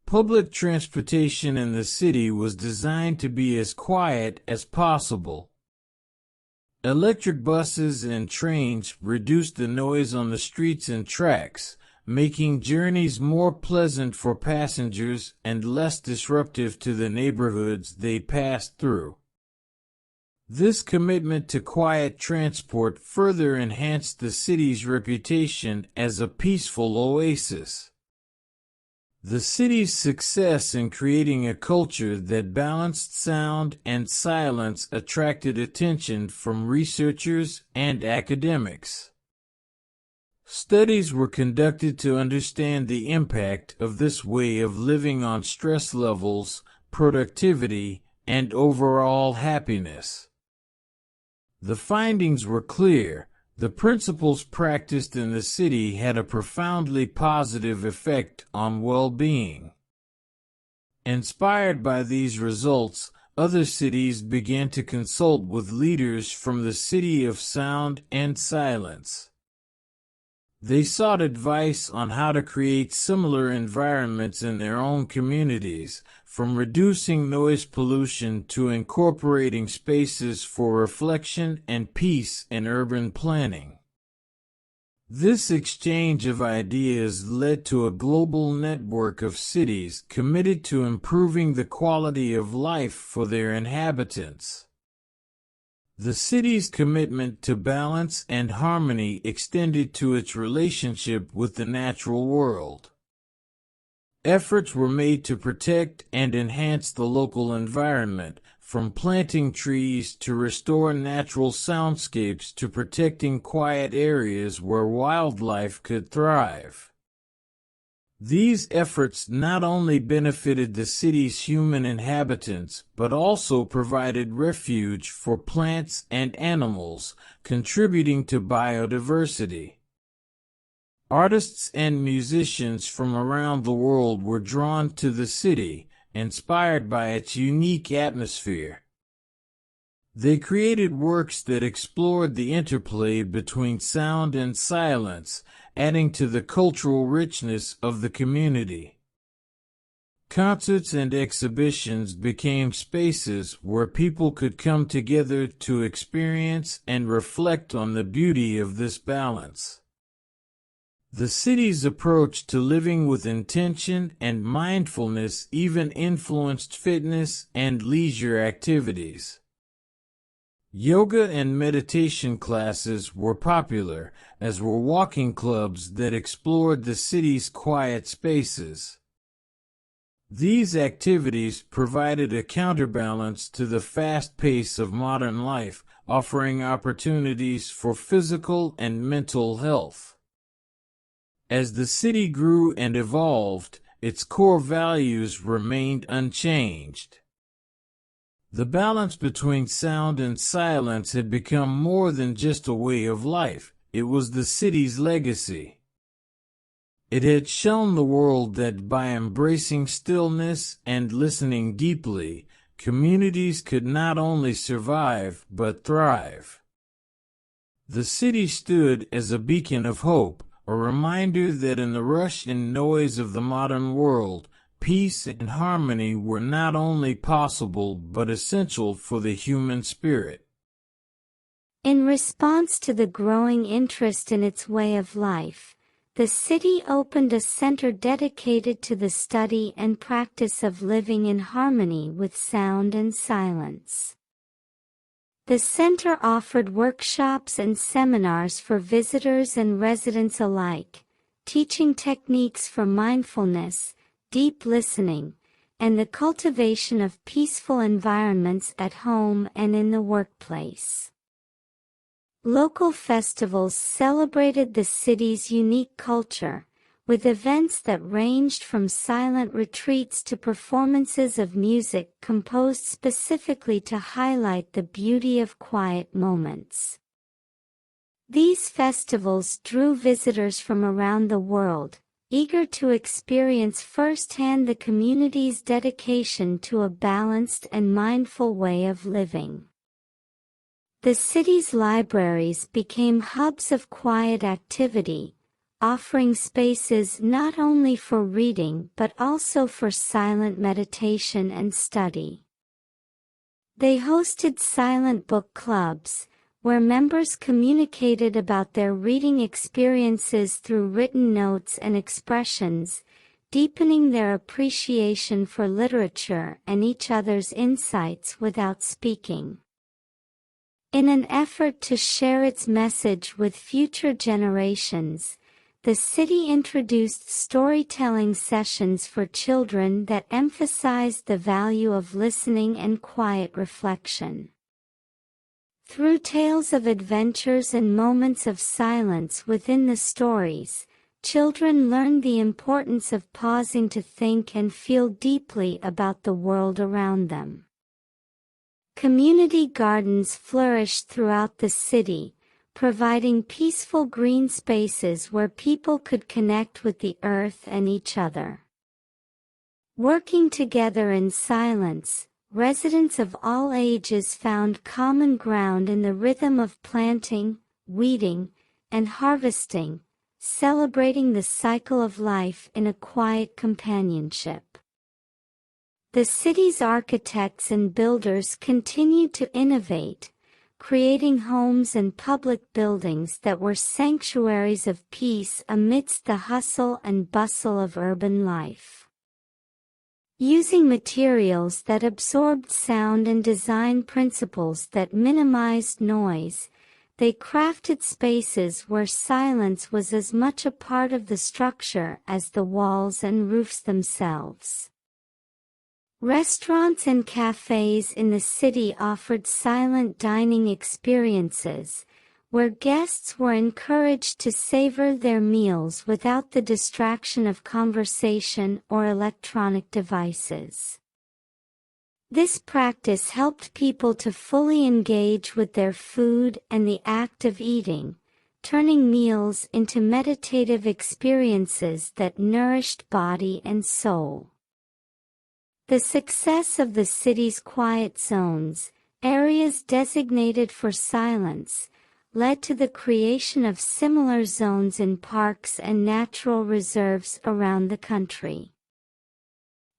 Public transportation in the city was designed to be as quiet as possible. Electric buses and trains reduced the noise on the streets and tracks, making journeys more pleasant for passengers and less disruptive to the neighborhoods they passed through. This commitment to quiet transport further enhanced the city's reputation as a peaceful oasis. The city's success in creating a culture that balanced sound and silence attracted attention from researchers and academics. Studies were conducted to understand the impact of this way of living on stress levels, productivity, and overall happiness. The findings were clear. The principles practiced in the city had a profoundly positive effect on well-being. Inspired by these results, other cities began to consult with leaders from the city of sound and silence. They sought advice on how to create similar environments in their own communities, from reducing noise pollution to incorporating spaces for reflection and peace in urban planning. This exchange of ideas led to a global network of cities committed to improving the quality of life for their inhabitants. The city's commitment to balance and harmony extended to its relationship with the natural world. Efforts were made to protect and enhance the local environment, from planting trees to restore natural soundscapes to protecting quiet areas where wildlife could thrive. These efforts not only benefited the city's human inhabitants, but also provided refuge for plants and animals, contributing to biodiversity. Artists and musicians from around the world were drawn to the city, inspired by its unique atmosphere. They created works that explored the interplay between sound and silence, adding to the cultural richness of the community. Concerts and exhibitions became spaces where people could come together to experience and reflect on the beauty of this balance. The city's approach to living with intention and mindfulness even influenced fitness and leisure activities. Yoga and meditation classes were popular, as were walking clubs that explored the city's quiet spaces. These activities provided a counterbalance to the fast pace of modern life, offering opportunities for physical and mental health. As the city grew and evolved, its core values remained unchanged. The balance between sound and silence had become more than just a way of life, it was the city's legacy. It had shown the world that by embracing stillness and listening deeply, communities could not only survive but thrive. The city stood as a beacon of hope, a reminder that in the rush and noise of the modern world, peace and harmony were not only possible but essential for the human spirit. In response to the growing interest in its way of life, the city opened a center dedicated to the study and practice of living in harmony with sound and silence. The center offered workshops and seminars for visitors and residents alike, teaching techniques for mindfulness, deep listening, and the cultivation of peaceful environments at home and in the workplace. Local festivals celebrated the city's unique culture, with events that ranged from silent retreats to performances of music composed specifically to highlight the beauty of quiet moments. These festivals drew visitors from around the world, eager to experience firsthand the community's dedication to a balanced and mindful way of living. The city's libraries became hubs of quiet activity, offering spaces not only for reading but also for silent meditation and study. They hosted silent book clubs, where members communicated about their reading experiences through written notes and expressions, deepening their appreciation for literature and each other's insights without speaking. In an effort to share its message with future generations, the city introduced storytelling sessions for children that emphasized the value of listening and quiet reflection. Through tales of adventures and moments of silence within the stories, children learned the importance of pausing to think and feel deeply about the world around them. Community gardens flourished throughout the city, providing peaceful green spaces where people could connect with the earth and each other. Working together in silence, residents of all ages found common ground in the rhythm of planting, weeding, and harvesting, celebrating the cycle of life in a quiet companionship. The city's architects and builders continued to innovate, creating homes and public buildings that were sanctuaries of peace amidst the hustle and bustle of urban life. Using materials that absorbed sound and design principles that minimized noise, they crafted spaces where silence was as much a part of the structure as the walls and roofs themselves. Restaurants and cafes in the city offered silent dining experiences, where guests were encouraged to savor their meals without the distraction of conversation or electronic devices. This practice helped people to fully engage with their food and the act of eating, turning meals into meditative experiences that nourished body and soul. The success of the city's quiet zones, areas designated for silence, led to the creation of similar zones in parks and natural reserves around the country.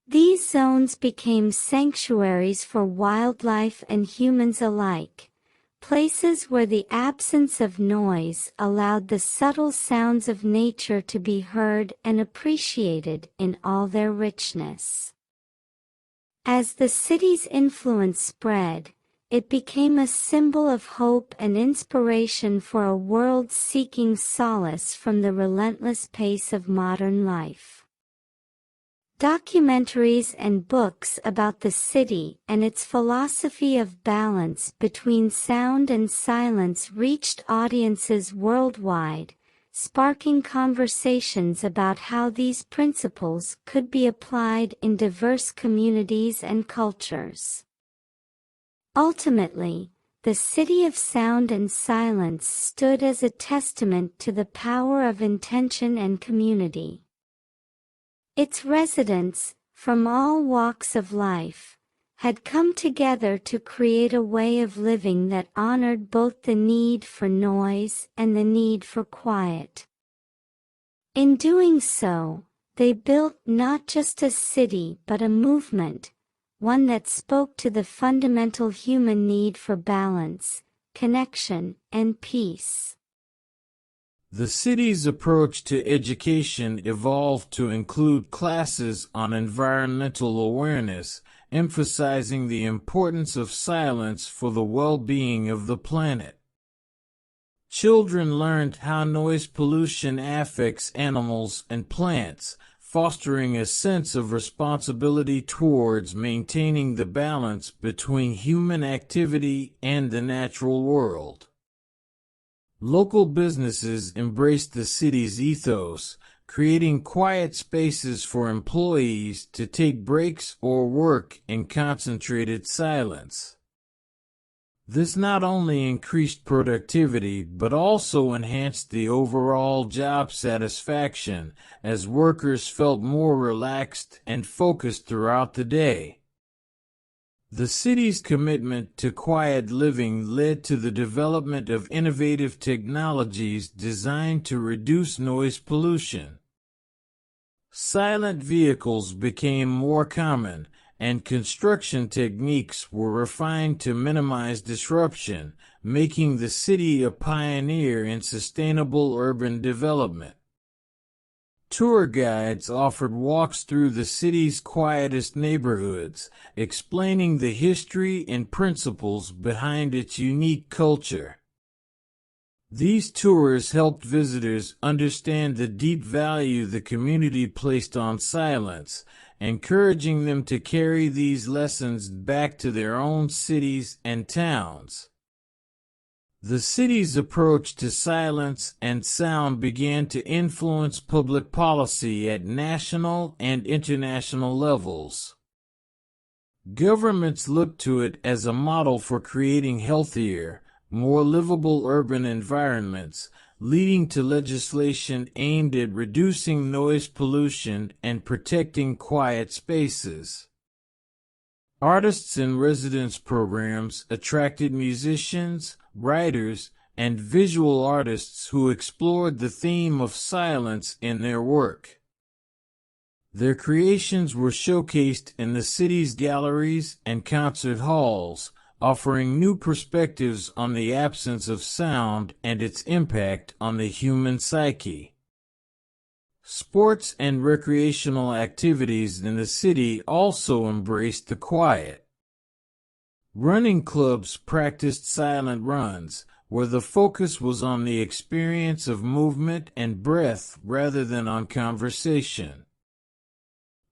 These zones became sanctuaries for wildlife and humans alike, places where the absence of noise allowed the subtle sounds of nature to be heard and appreciated in all their richness. As the city's influence spread, it became a symbol of hope and inspiration for a world seeking solace from the relentless pace of modern life. Documentaries and books about the city and its philosophy of balance between sound and silence reached audiences worldwide, sparking conversations about how these principles could be applied in diverse communities and cultures. Ultimately, the City of Sound and Silence stood as a testament to the power of intention and community. Its residents, from all walks of life, had come together to create a way of living that honored both the need for noise and the need for quiet. In doing so, they built not just a city but a movement, one that spoke to the fundamental human need for balance, connection, and peace. The city's approach to education evolved to include classes on environmental awareness, emphasizing the importance of silence for the well-being of the planet. Children learned how noise pollution affects animals and plants, fostering a sense of responsibility towards maintaining the balance between human activity and the natural world. Local businesses embraced the city's ethos, creating quiet spaces for employees to take breaks or work in concentrated silence. This not only increased productivity but also enhanced the overall job satisfaction as workers felt more relaxed and focused throughout the day. The city's commitment to quiet living led to the development of innovative technologies designed to reduce noise pollution. Silent vehicles became more common, and construction techniques were refined to minimize disruption, making the city a pioneer in sustainable urban development. Tour guides offered walks through the city's quietest neighborhoods, explaining the history and principles behind its unique culture. These tours helped visitors understand the deep value the community placed on silence, encouraging them to carry these lessons back to their own cities and towns. The city's approach to silence and sound began to influence public policy at national and international levels. Governments looked to it as a model for creating healthier, more livable urban environments, leading to legislation aimed at reducing noise pollution and protecting quiet spaces. Artists in residence programs attracted musicians, writers, and visual artists who explored the theme of silence in their work. Their creations were showcased in the city's galleries and concert halls, offering new perspectives on the absence of sound and its impact on the human psyche. Sports and recreational activities in the city also embraced the quiet. Running clubs practiced silent runs, where the focus was on the experience of movement and breath rather than on conversation.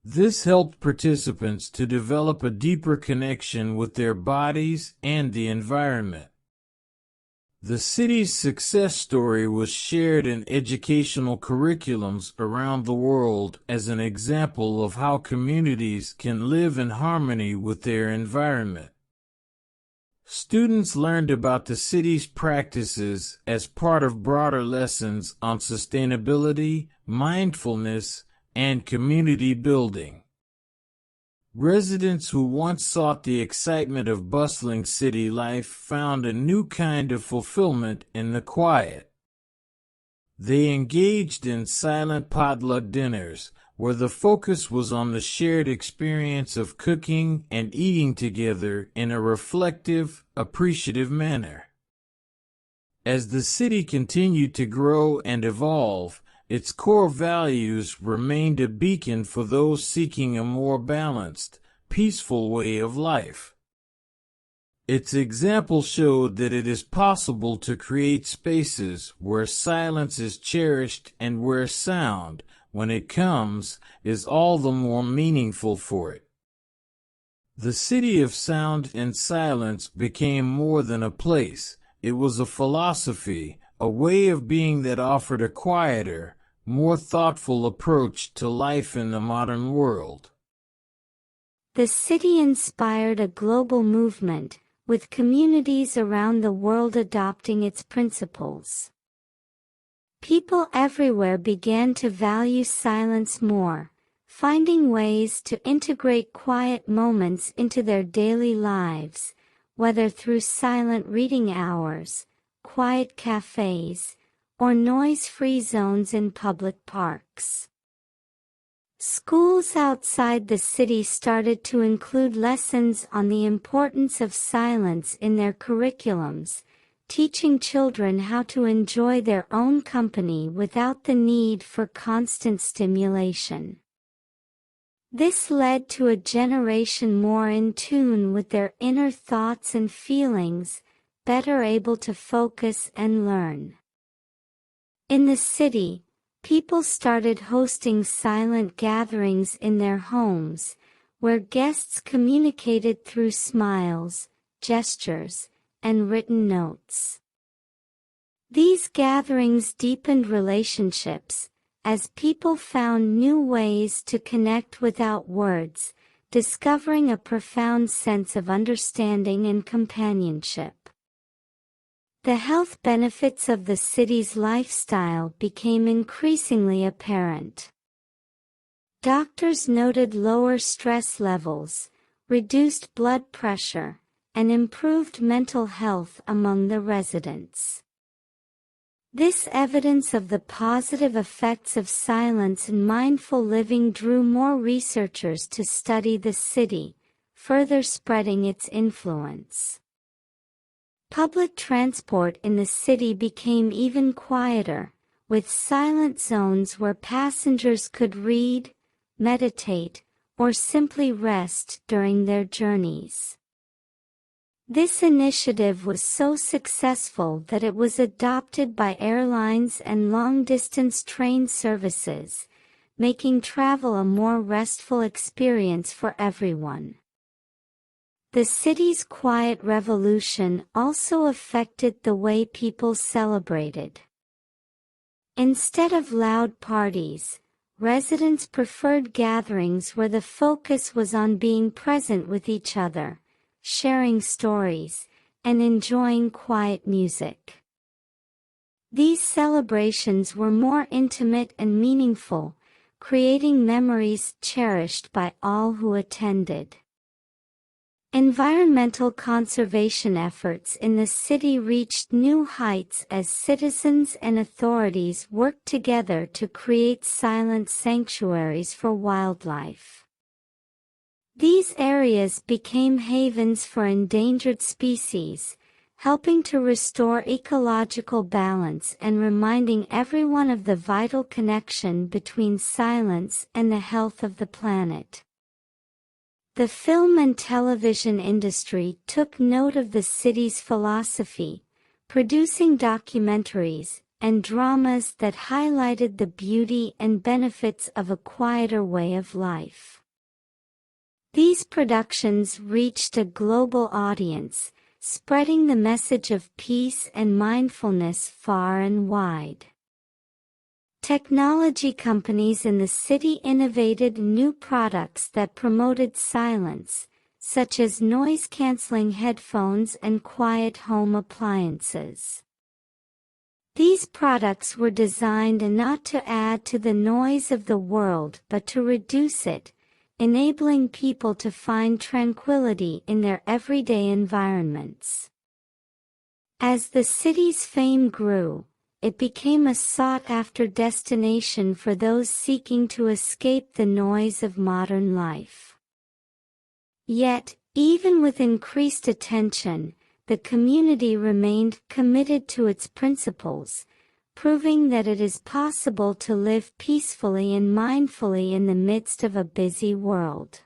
This helped participants to develop a deeper connection with their bodies and the environment. The city's success story was shared in educational curriculums around the world as an example of how communities can live in harmony with their environment. Students learned about the city's practices as part of broader lessons on sustainability, mindfulness, and community building. Residents who once sought the excitement of bustling city life found a new kind of fulfillment in the quiet. They engaged in silent potluck dinners, where the focus was on the shared experience of cooking and eating together in a reflective, appreciative manner. As the city continued to grow and evolve, its core values remained a beacon for those seeking a more balanced, peaceful way of life. Its example showed that it is possible to create spaces where silence is cherished and where sound, when it comes, is all the more meaningful for it. The city of sound and silence became more than a place. It was a philosophy, a way of being that offered a quieter, more thoughtful approach to life in the modern world. The city inspired a global movement, with communities around the world adopting its principles. People everywhere began to value silence more, finding ways to integrate quiet moments into their daily lives, whether through silent reading hours, quiet cafes, or noise-free zones in public parks. Schools outside the city started to include lessons on the importance of silence in their curriculums, teaching children how to enjoy their own company without the need for constant stimulation. This led to a generation more in tune with their inner thoughts and feelings, better able to focus and learn. In the city, people started hosting silent gatherings in their homes, where guests communicated through smiles, gestures, and written notes. These gatherings deepened relationships, as people found new ways to connect without words, discovering a profound sense of understanding and companionship. The health benefits of the city's lifestyle became increasingly apparent. Doctors noted lower stress levels, reduced blood pressure, and improved mental health among the residents. This evidence of the positive effects of silence and mindful living drew more researchers to study the city, further spreading its influence. Public transport in the city became even quieter, with silent zones where passengers could read, meditate, or simply rest during their journeys. This initiative was so successful that it was adopted by airlines and long-distance train services, making travel a more restful experience for everyone. The city's quiet revolution also affected the way people celebrated. Instead of loud parties, residents preferred gatherings where the focus was on being present with each other, sharing stories, and enjoying quiet music. These celebrations were more intimate and meaningful, creating memories cherished by all who attended. Environmental conservation efforts in the city reached new heights as citizens and authorities worked together to create silent sanctuaries for wildlife. These areas became havens for endangered species, helping to restore ecological balance and reminding everyone of the vital connection between silence and the health of the planet. The film and television industry took note of the city's philosophy, producing documentaries and dramas that highlighted the beauty and benefits of a quieter way of life. These productions reached a global audience, spreading the message of peace and mindfulness far and wide. Technology companies in the city innovated new products that promoted silence, such as noise-canceling headphones and quiet home appliances. These products were designed not to add to the noise of the world but to reduce it, enabling people to find tranquility in their everyday environments. As the city's fame grew, it became a sought-after destination for those seeking to escape the noise of modern life. Yet, even with increased attention, the community remained committed to its principles, proving that it is possible to live peacefully and mindfully in the midst of a busy world.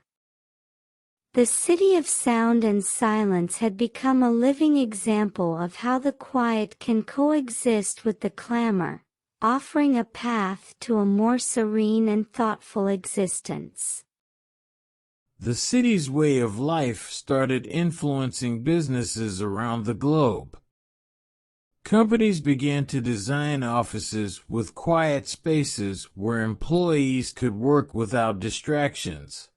The city of sound and silence had become a living example of how the quiet can coexist with the clamor, offering a path to a more serene and thoughtful existence. The city's way of life started influencing businesses around the globe. Companies began to design offices with quiet spaces where employees could work without distractions.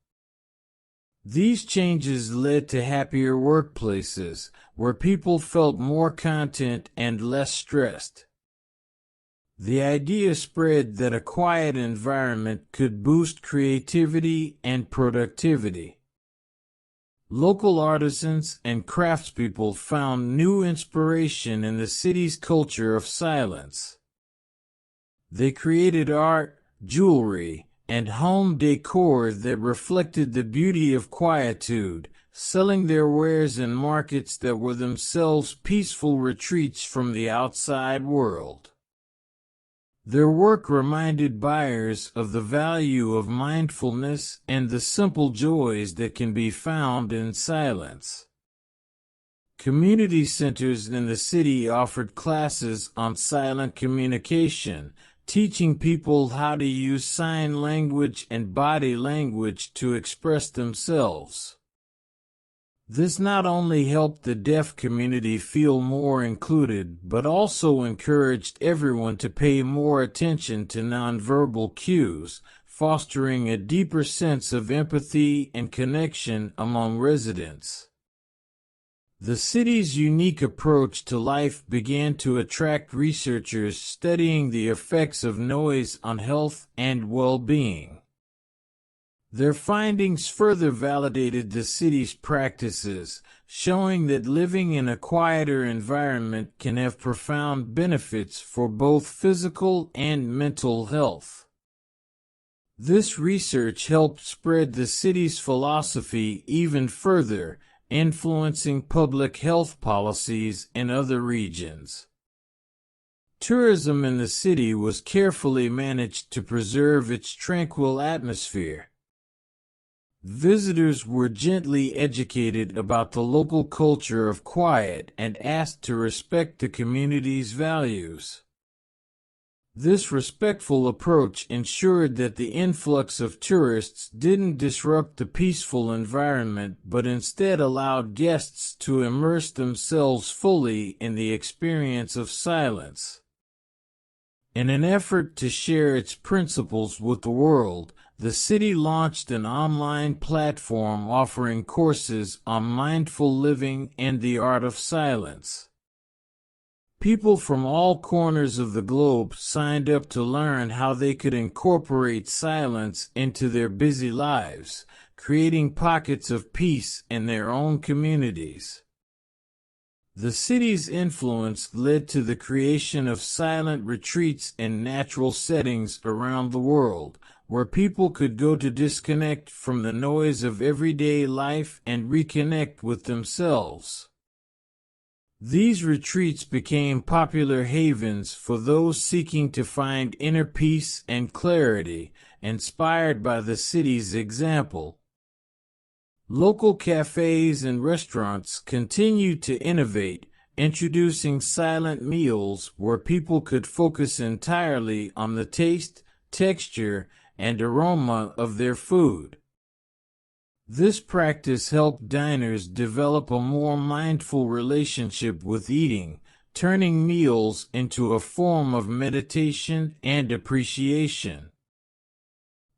These changes led to happier workplaces, where people felt more content and less stressed. The idea spread that a quiet environment could boost creativity and productivity. Local artisans and craftspeople found new inspiration in the city's culture of silence. They created art, jewelry, and home decor that reflected the beauty of quietude, selling their wares in markets that were themselves peaceful retreats from the outside world. Their work reminded buyers of the value of mindfulness and the simple joys that can be found in silence. Community centers in the city offered classes on silent communication, teaching people how to use sign language and body language to express themselves. This not only helped the deaf community feel more included, but also encouraged everyone to pay more attention to nonverbal cues, fostering a deeper sense of empathy and connection among residents. The city's unique approach to life began to attract researchers studying the effects of noise on health and well-being. Their findings further validated the city's practices, showing that living in a quieter environment can have profound benefits for both physical and mental health. This research helped spread the city's philosophy even further, influencing public health policies in other regions. Tourism in the city was carefully managed to preserve its tranquil atmosphere. Visitors were gently educated about the local culture of quiet and asked to respect the community's values. This respectful approach ensured that the influx of tourists didn't disrupt the peaceful environment but instead allowed guests to immerse themselves fully in the experience of silence. In an effort to share its principles with the world, the city launched an online platform offering courses on mindful living and the art of silence. People from all corners of the globe signed up to learn how they could incorporate silence into their busy lives, creating pockets of peace in their own communities. The city's influence led to the creation of silent retreats in natural settings around the world, where people could go to disconnect from the noise of everyday life and reconnect with themselves. These retreats became popular havens for those seeking to find inner peace and clarity, inspired by the city's example. Local cafes and restaurants continued to innovate, introducing silent meals where people could focus entirely on the taste, texture, and aroma of their food. This practice helped diners develop a more mindful relationship with eating, turning meals into a form of meditation and appreciation.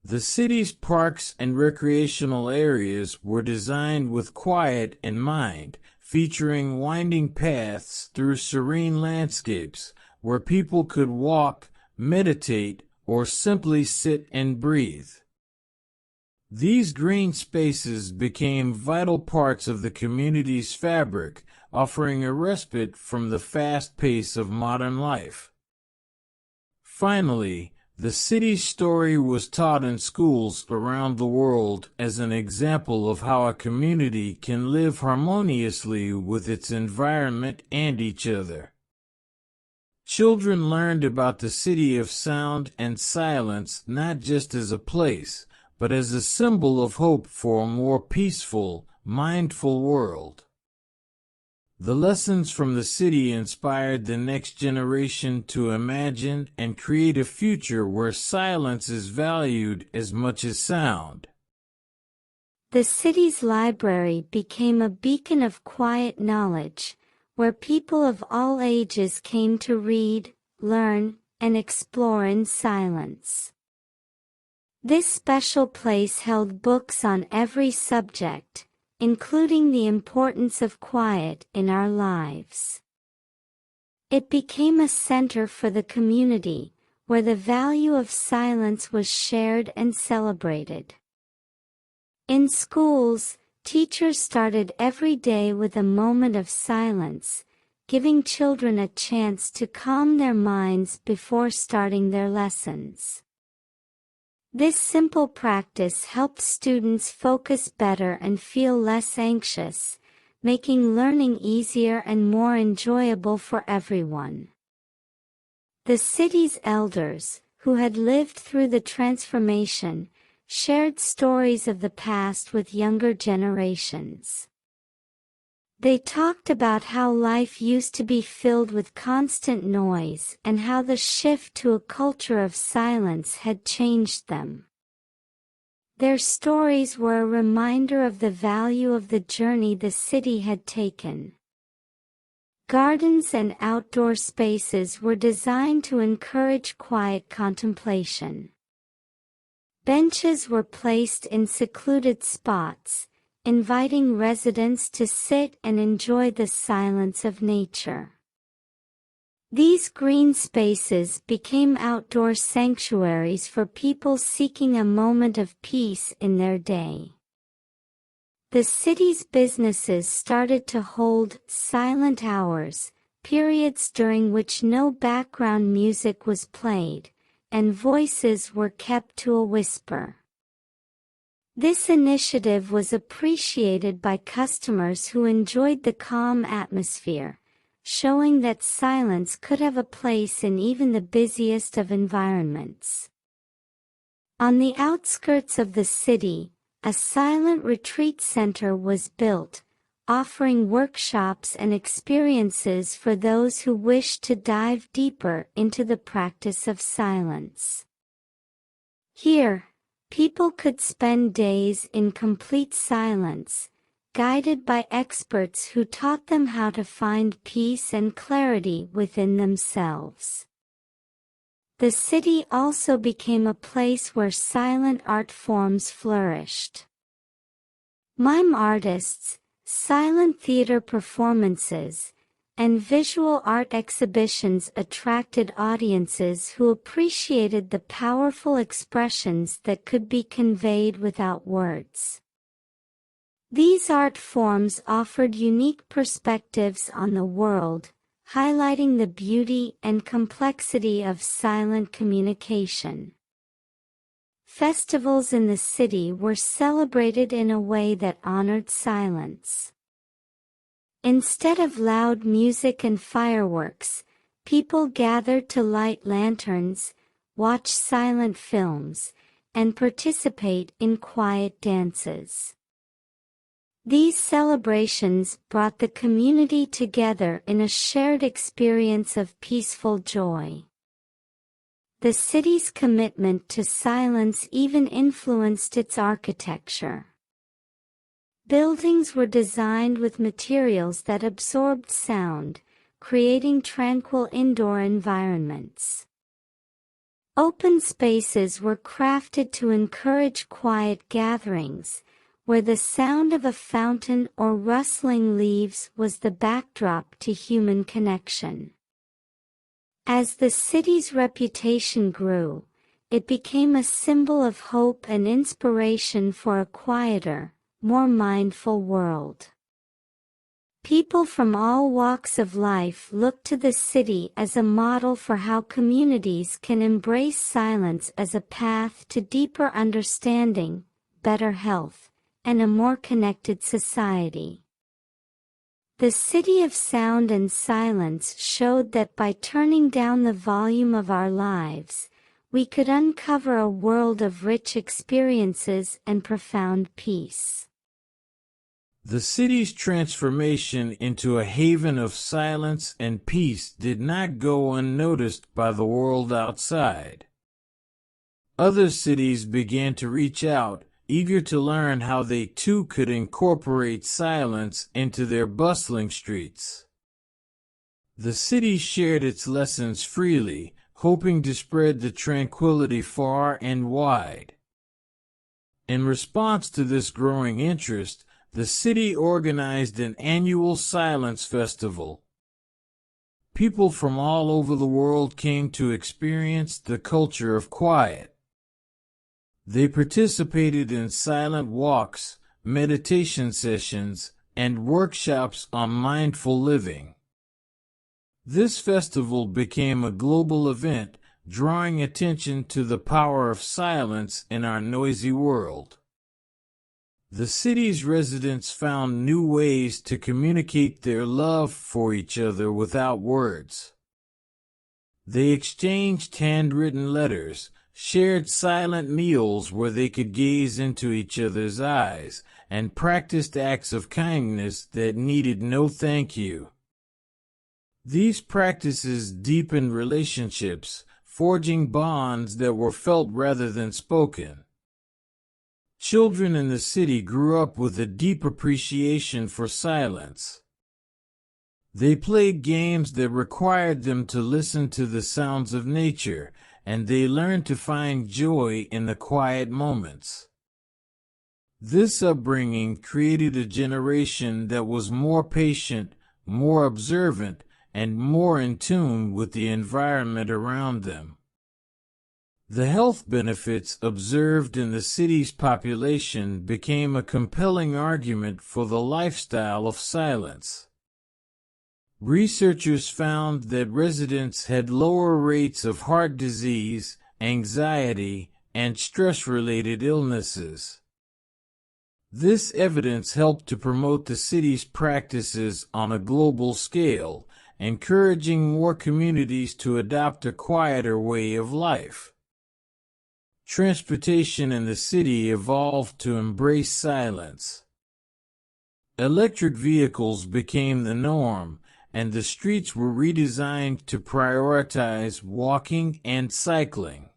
The city's parks and recreational areas were designed with quiet in mind, featuring winding paths through serene landscapes where people could walk, meditate, or simply sit and breathe. These green spaces became vital parts of the community's fabric, offering a respite from the fast pace of modern life. Finally, the city's story was taught in schools around the world as an example of how a community can live harmoniously with its environment and each other. Children learned about the city of sound and silence not just as a place, but as a symbol of hope for a more peaceful, mindful world. The lessons from the city inspired the next generation to imagine and create a future where silence is valued as much as sound. The city's library became a beacon of quiet knowledge, where people of all ages came to read, learn, and explore in silence. This special place held books on every subject, including the importance of quiet in our lives. It became a center for the community, where the value of silence was shared and celebrated. In schools, teachers started every day with a moment of silence, giving children a chance to calm their minds before starting their lessons. This simple practice helped students focus better and feel less anxious, making learning easier and more enjoyable for everyone. The city's elders, who had lived through the transformation, shared stories of the past with younger generations. They talked about how life used to be filled with constant noise and how the shift to a culture of silence had changed them. Their stories were a reminder of the value of the journey the city had taken. Gardens and outdoor spaces were designed to encourage quiet contemplation. Benches were placed in secluded spots, inviting residents to sit and enjoy the silence of nature. These green spaces became outdoor sanctuaries for people seeking a moment of peace in their day. The city's businesses started to hold silent hours, periods during which no background music was played, and voices were kept to a whisper. This initiative was appreciated by customers who enjoyed the calm atmosphere, showing that silence could have a place in even the busiest of environments. On the outskirts of the city, a silent retreat center was built, offering workshops and experiences for those who wished to dive deeper into the practice of silence. Here, people could spend days in complete silence, guided by experts who taught them how to find peace and clarity within themselves. The city also became a place where silent art forms flourished. Mime artists, silent theater performances, and visual art exhibitions attracted audiences who appreciated the powerful expressions that could be conveyed without words. These art forms offered unique perspectives on the world, highlighting the beauty and complexity of silent communication. Festivals in the city were celebrated in a way that honored silence. Instead of loud music and fireworks, people gathered to light lanterns, watch silent films, and participate in quiet dances. These celebrations brought the community together in a shared experience of peaceful joy. The city's commitment to silence even influenced its architecture. Buildings were designed with materials that absorbed sound, creating tranquil indoor environments. Open spaces were crafted to encourage quiet gatherings, where the sound of a fountain or rustling leaves was the backdrop to human connection. As the city's reputation grew, it became a symbol of hope and inspiration for a quieter, more mindful world. People from all walks of life looked to the city as a model for how communities can embrace silence as a path to deeper understanding, better health, and a more connected society. The city of sound and silence showed that by turning down the volume of our lives, we could uncover a world of rich experiences and profound peace. The city's transformation into a haven of silence and peace did not go unnoticed by the world outside. Other cities began to reach out, eager to learn how they too could incorporate silence into their bustling streets. The city shared its lessons freely, hoping to spread the tranquility far and wide. In response to this growing interest, the city organized an annual silence festival. People from all over the world came to experience the culture of quiet. They participated in silent walks, meditation sessions, and workshops on mindful living. This festival became a global event, drawing attention to the power of silence in our noisy world. The city's residents found new ways to communicate their love for each other without words. They exchanged handwritten letters, shared silent meals where they could gaze into each other's eyes, and practiced acts of kindness that needed no thank you. These practices deepened relationships, forging bonds that were felt rather than spoken. Children in the city grew up with a deep appreciation for silence. They played games that required them to listen to the sounds of nature, and they learned to find joy in the quiet moments. This upbringing created a generation that was more patient, more observant, and more in tune with the environment around them. The health benefits observed in the city's population became a compelling argument for the lifestyle of silence. Researchers found that residents had lower rates of heart disease, anxiety, and stress-related illnesses. This evidence helped to promote the city's practices on a global scale, encouraging more communities to adopt a quieter way of life. Transportation in the city evolved to embrace silence. Electric vehicles became the norm, and the streets were redesigned to prioritize walking and cycling.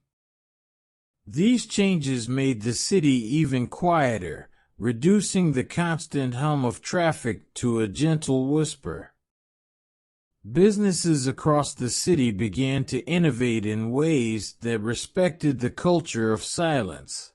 These changes made the city even quieter, reducing the constant hum of traffic to a gentle whisper. Businesses across the city began to innovate in ways that respected the culture of silence.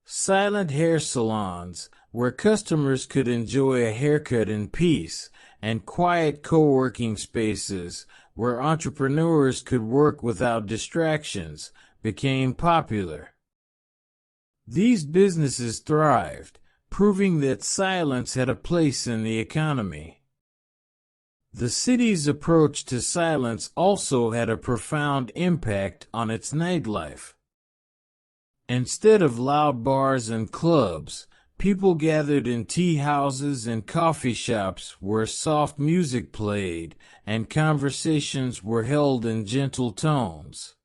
Silent hair salons, where customers could enjoy a haircut in peace, and quiet co-working spaces, where entrepreneurs could work without distractions, became popular. These businesses thrived, proving that silence had a place in the economy. The city's approach to silence also had a profound impact on its nightlife. Instead of loud bars and clubs, people gathered in tea houses and coffee shops where soft music played and conversations were held in gentle tones.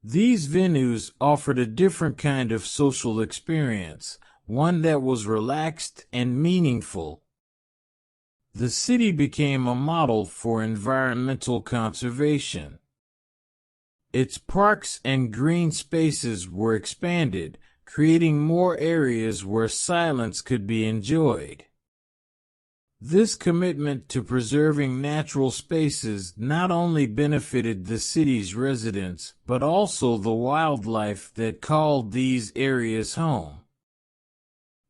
These venues offered a different kind of social experience, one that was relaxed and meaningful. The city became a model for environmental conservation. Its parks and green spaces were expanded, creating more areas where silence could be enjoyed. This commitment to preserving natural spaces not only benefited the city's residents, but also the wildlife that called these areas home.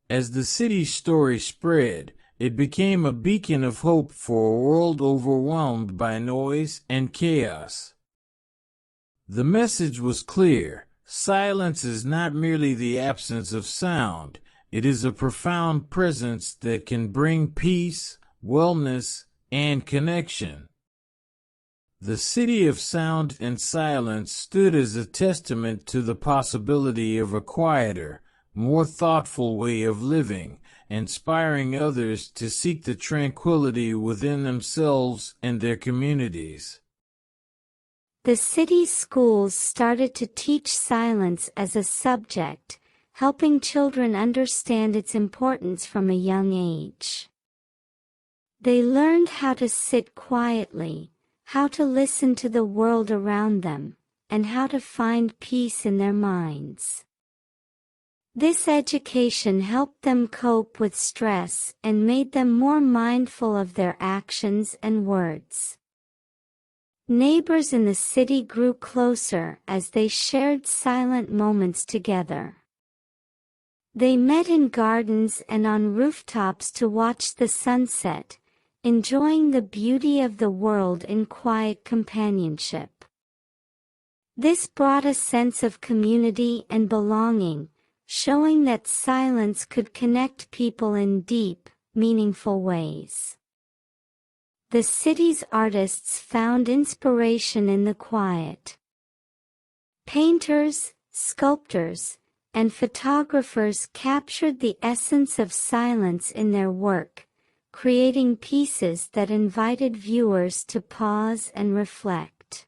As the city's story spread, it became a beacon of hope for a world overwhelmed by noise and chaos. The message was clear. Silence is not merely the absence of sound, it is a profound presence that can bring peace, wellness, and connection. The city of sound and silence stood as a testament to the possibility of a quieter, more thoughtful way of living, inspiring others to seek the tranquility within themselves and their communities. The city's schools started to teach silence as a subject, helping children understand its importance from a young age. They learned how to sit quietly, how to listen to the world around them, and how to find peace in their minds. This education helped them cope with stress and made them more mindful of their actions and words. Neighbors in the city grew closer as they shared silent moments together. They met in gardens and on rooftops to watch the sunset, enjoying the beauty of the world in quiet companionship. This brought a sense of community and belonging, showing that silence could connect people in deep, meaningful ways. The city's artists found inspiration in the quiet. Painters, sculptors, and photographers captured the essence of silence in their work, creating pieces that invited viewers to pause and reflect.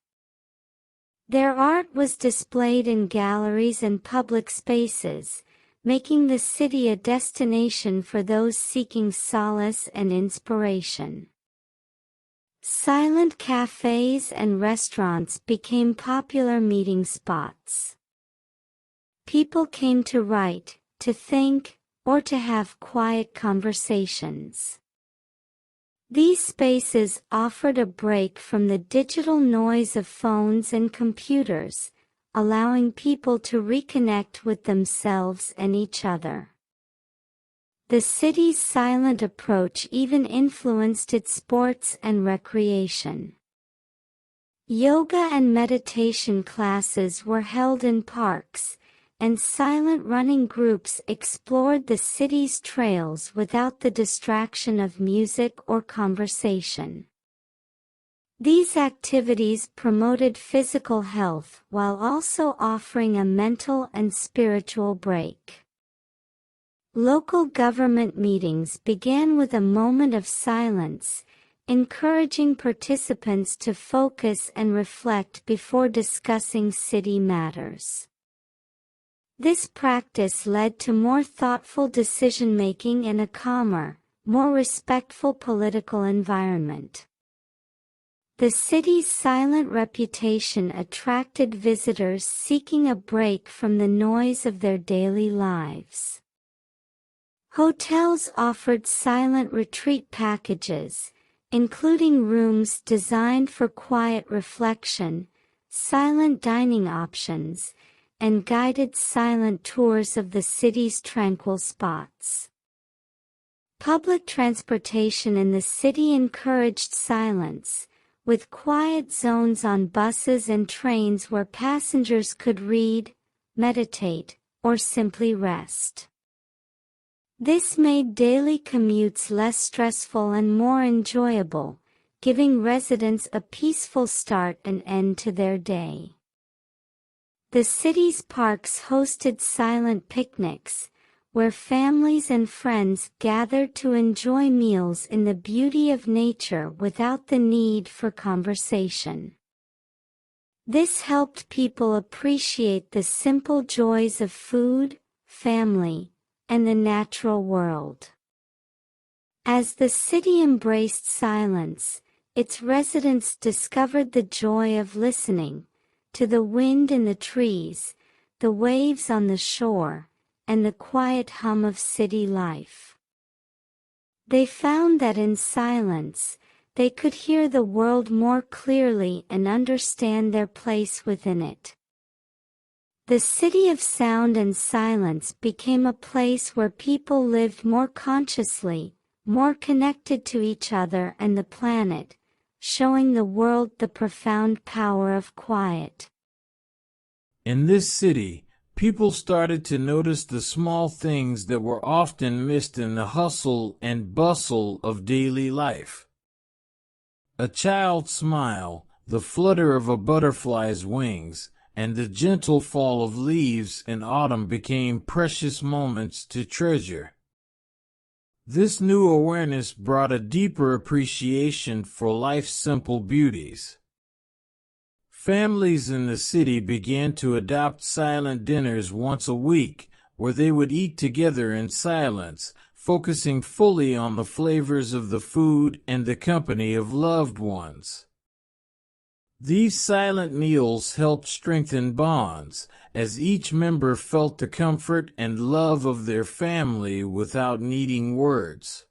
Their art was displayed in galleries and public spaces, making the city a destination for those seeking solace and inspiration. Silent cafes and restaurants became popular meeting spots. People came to write, to think, or to have quiet conversations. These spaces offered a break from the digital noise of phones and computers, allowing people to reconnect with themselves and each other. The city's silent approach even influenced its sports and recreation. Yoga and meditation classes were held in parks, and silent running groups explored the city's trails without the distraction of music or conversation. These activities promoted physical health while also offering a mental and spiritual break. Local government meetings began with a moment of silence, encouraging participants to focus and reflect before discussing city matters. This practice led to more thoughtful decision-making and a calmer, more respectful political environment. The city's silent reputation attracted visitors seeking a break from the noise of their daily lives. Hotels offered silent retreat packages, including rooms designed for quiet reflection, silent dining options, and guided silent tours of the city's tranquil spots. Public transportation in the city encouraged silence, with quiet zones on buses and trains where passengers could read, meditate, or simply rest. This made daily commutes less stressful and more enjoyable, giving residents a peaceful start and end to their day. The city's parks hosted silent picnics, where families and friends gathered to enjoy meals in the beauty of nature without the need for conversation. This helped people appreciate the simple joys of food, family, and the natural world. As the city embraced silence, its residents discovered the joy of listening to the wind in the trees, the waves on the shore, and the quiet hum of city life. They found that in silence, they could hear the world more clearly and understand their place within it. The city of sound and silence became a place where people lived more consciously, more connected to each other and the planet, showing the world the profound power of quiet. In this city, people started to notice the small things that were often missed in the hustle and bustle of daily life. A child's smile, the flutter of a butterfly's wings, and the gentle fall of leaves in autumn became precious moments to treasure. This new awareness brought a deeper appreciation for life's simple beauties. Families in the city began to adopt silent dinners once a week, where they would eat together in silence, focusing fully on the flavors of the food and the company of loved ones. These silent meals helped strengthen bonds, as each member felt the comfort and love of their family without needing words.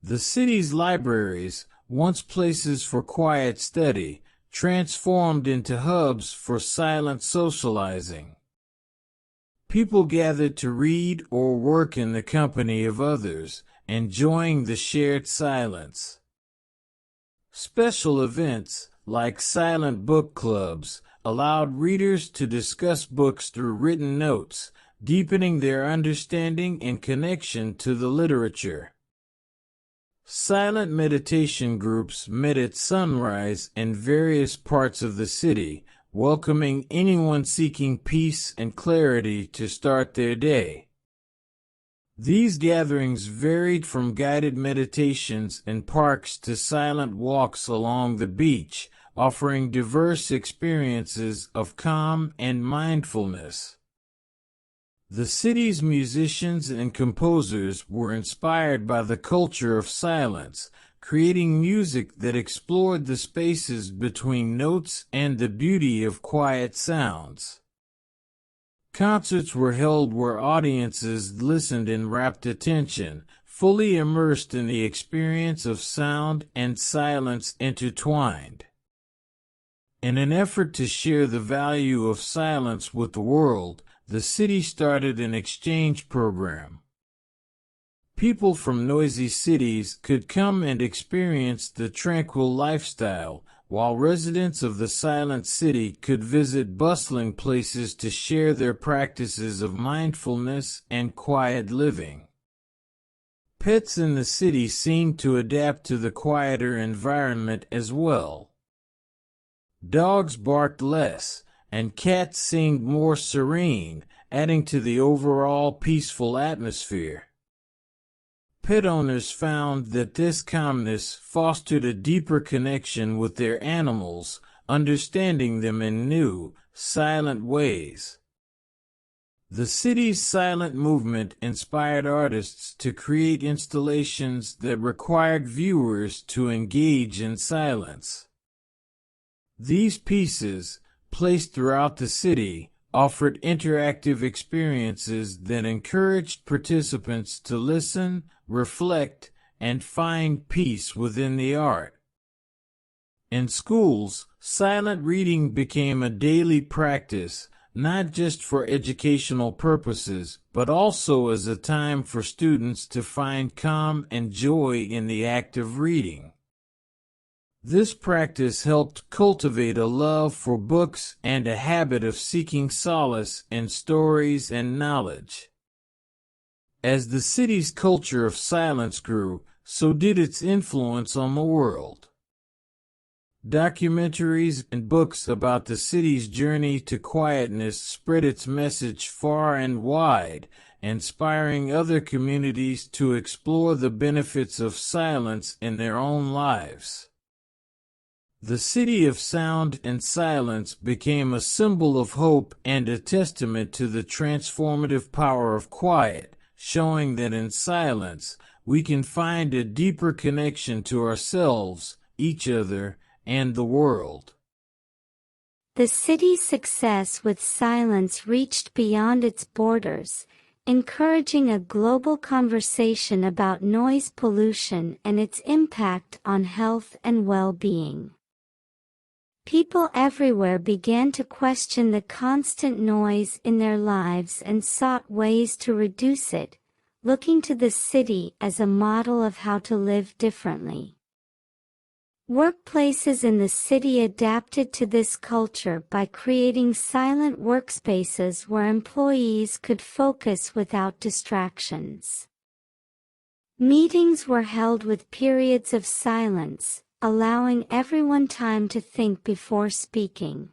The city's libraries, once places for quiet study, transformed into hubs for silent socializing. People gathered to read or work in the company of others, enjoying the shared silence. Special events, like silent book clubs, allowed readers to discuss books through written notes, deepening their understanding and connection to the literature. Silent meditation groups met at sunrise in various parts of the city, welcoming anyone seeking peace and clarity to start their day. These gatherings varied from guided meditations in parks to silent walks along the beach, offering diverse experiences of calm and mindfulness. The city's musicians and composers were inspired by the culture of silence, creating music that explored the spaces between notes and the beauty of quiet sounds. Concerts were held where audiences listened in rapt attention, fully immersed in the experience of sound and silence intertwined. In an effort to share the value of silence with the world, the city started an exchange program. People from noisy cities could come and experience the tranquil lifestyle, while residents of the silent city could visit bustling places to share their practices of mindfulness and quiet living. Pets in the city seemed to adapt to the quieter environment as well. Dogs barked less, and cats seemed more serene, adding to the overall peaceful atmosphere. Pet owners found that this calmness fostered a deeper connection with their animals, understanding them in new, silent ways. The city's silent movement inspired artists to create installations that required viewers to engage in silence. These pieces, placed throughout the city, offered interactive experiences that encouraged participants to listen, reflect, and find peace within the art. In schools, silent reading became a daily practice, not just for educational purposes, but also as a time for students to find calm and joy in the act of reading. This practice helped cultivate a love for books and a habit of seeking solace in stories and knowledge. As the city's culture of silence grew, so did its influence on the world. Documentaries and books about the city's journey to quietness spread its message far and wide, inspiring other communities to explore the benefits of silence in their own lives. The city of sound and silence became a symbol of hope and a testament to the transformative power of quiet, showing that in silence we can find a deeper connection to ourselves, each other, and the world. The city's success with silence reached beyond its borders, encouraging a global conversation about noise pollution and its impact on health and well-being. People everywhere began to question the constant noise in their lives and sought ways to reduce it, looking to the city as a model of how to live differently. Workplaces in the city adapted to this culture by creating silent workspaces where employees could focus without distractions. Meetings were held with periods of silence, allowing everyone time to think before speaking.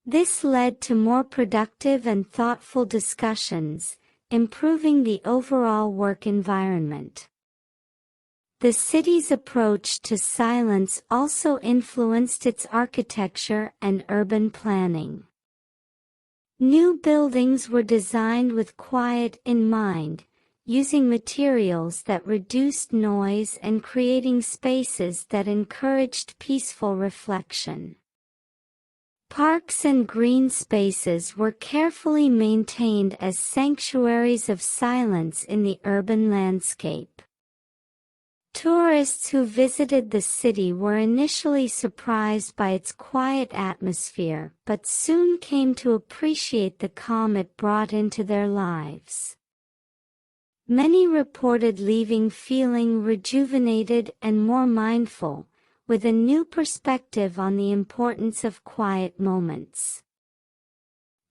This led to more productive and thoughtful discussions, improving the overall work environment. The city's approach to silence also influenced its architecture and urban planning. New buildings were designed with quiet in mind, using materials that reduced noise and creating spaces that encouraged peaceful reflection. Parks and green spaces were carefully maintained as sanctuaries of silence in the urban landscape. Tourists who visited the city were initially surprised by its quiet atmosphere, but soon came to appreciate the calm it brought into their lives. Many reported leaving feeling rejuvenated and more mindful, with a new perspective on the importance of quiet moments.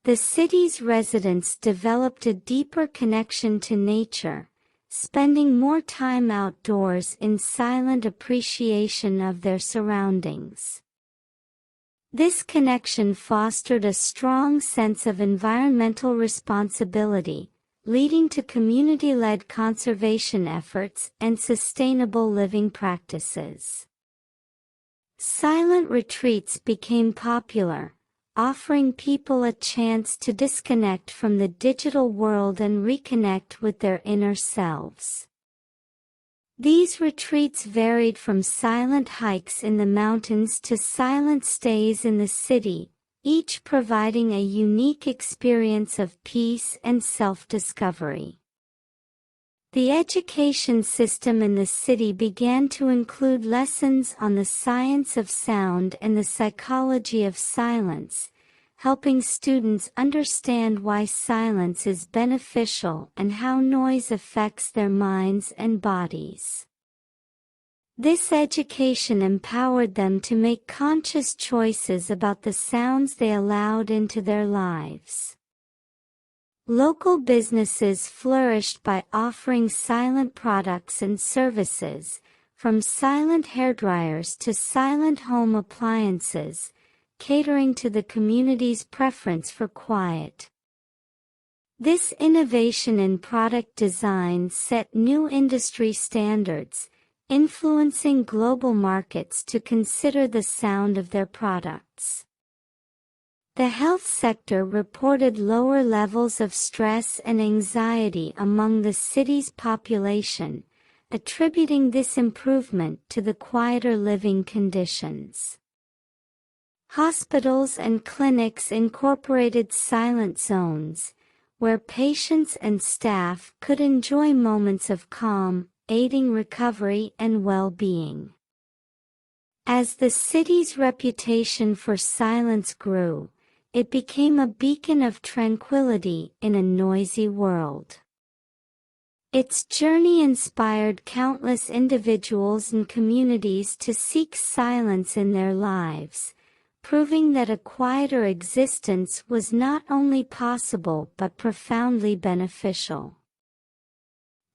The city's residents developed a deeper connection to nature, spending more time outdoors in silent appreciation of their surroundings. This connection fostered a strong sense of environmental responsibility, leading to community-led conservation efforts and sustainable living practices. Silent retreats became popular, offering people a chance to disconnect from the digital world and reconnect with their inner selves. These retreats varied from silent hikes in the mountains to silent stays in the city, each providing a unique experience of peace and self-discovery. The education system in the city began to include lessons on the science of sound and the psychology of silence, helping students understand why silence is beneficial and how noise affects their minds and bodies. This education empowered them to make conscious choices about the sounds they allowed into their lives. Local businesses flourished by offering silent products and services, from silent hairdryers to silent home appliances, catering to the community's preference for quiet. This innovation in product design set new industry standards, influencing global markets to consider the sound of their products. The health sector reported lower levels of stress and anxiety among the city's population, attributing this improvement to the quieter living conditions. Hospitals and clinics incorporated silent zones, where patients and staff could enjoy moments of calm, aiding recovery and well-being. As the city's reputation for silence grew, it became a beacon of tranquility in a noisy world. Its journey inspired countless individuals and communities to seek silence in their lives, proving that a quieter existence was not only possible but profoundly beneficial.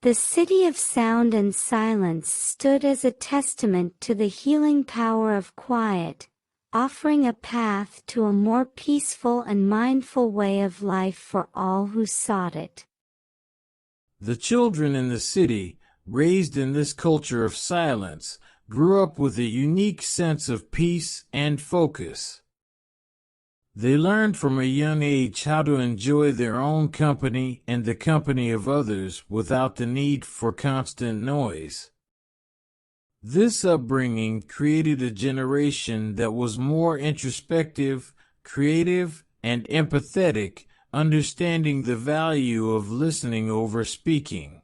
The city of sound and silence stood as a testament to the healing power of quiet, offering a path to a more peaceful and mindful way of life for all who sought it. The children in the city, raised in this culture of silence, grew up with a unique sense of peace and focus. They learned from a young age how to enjoy their own company and the company of others without the need for constant noise. This upbringing created a generation that was more introspective, creative, and empathetic, understanding the value of listening over speaking.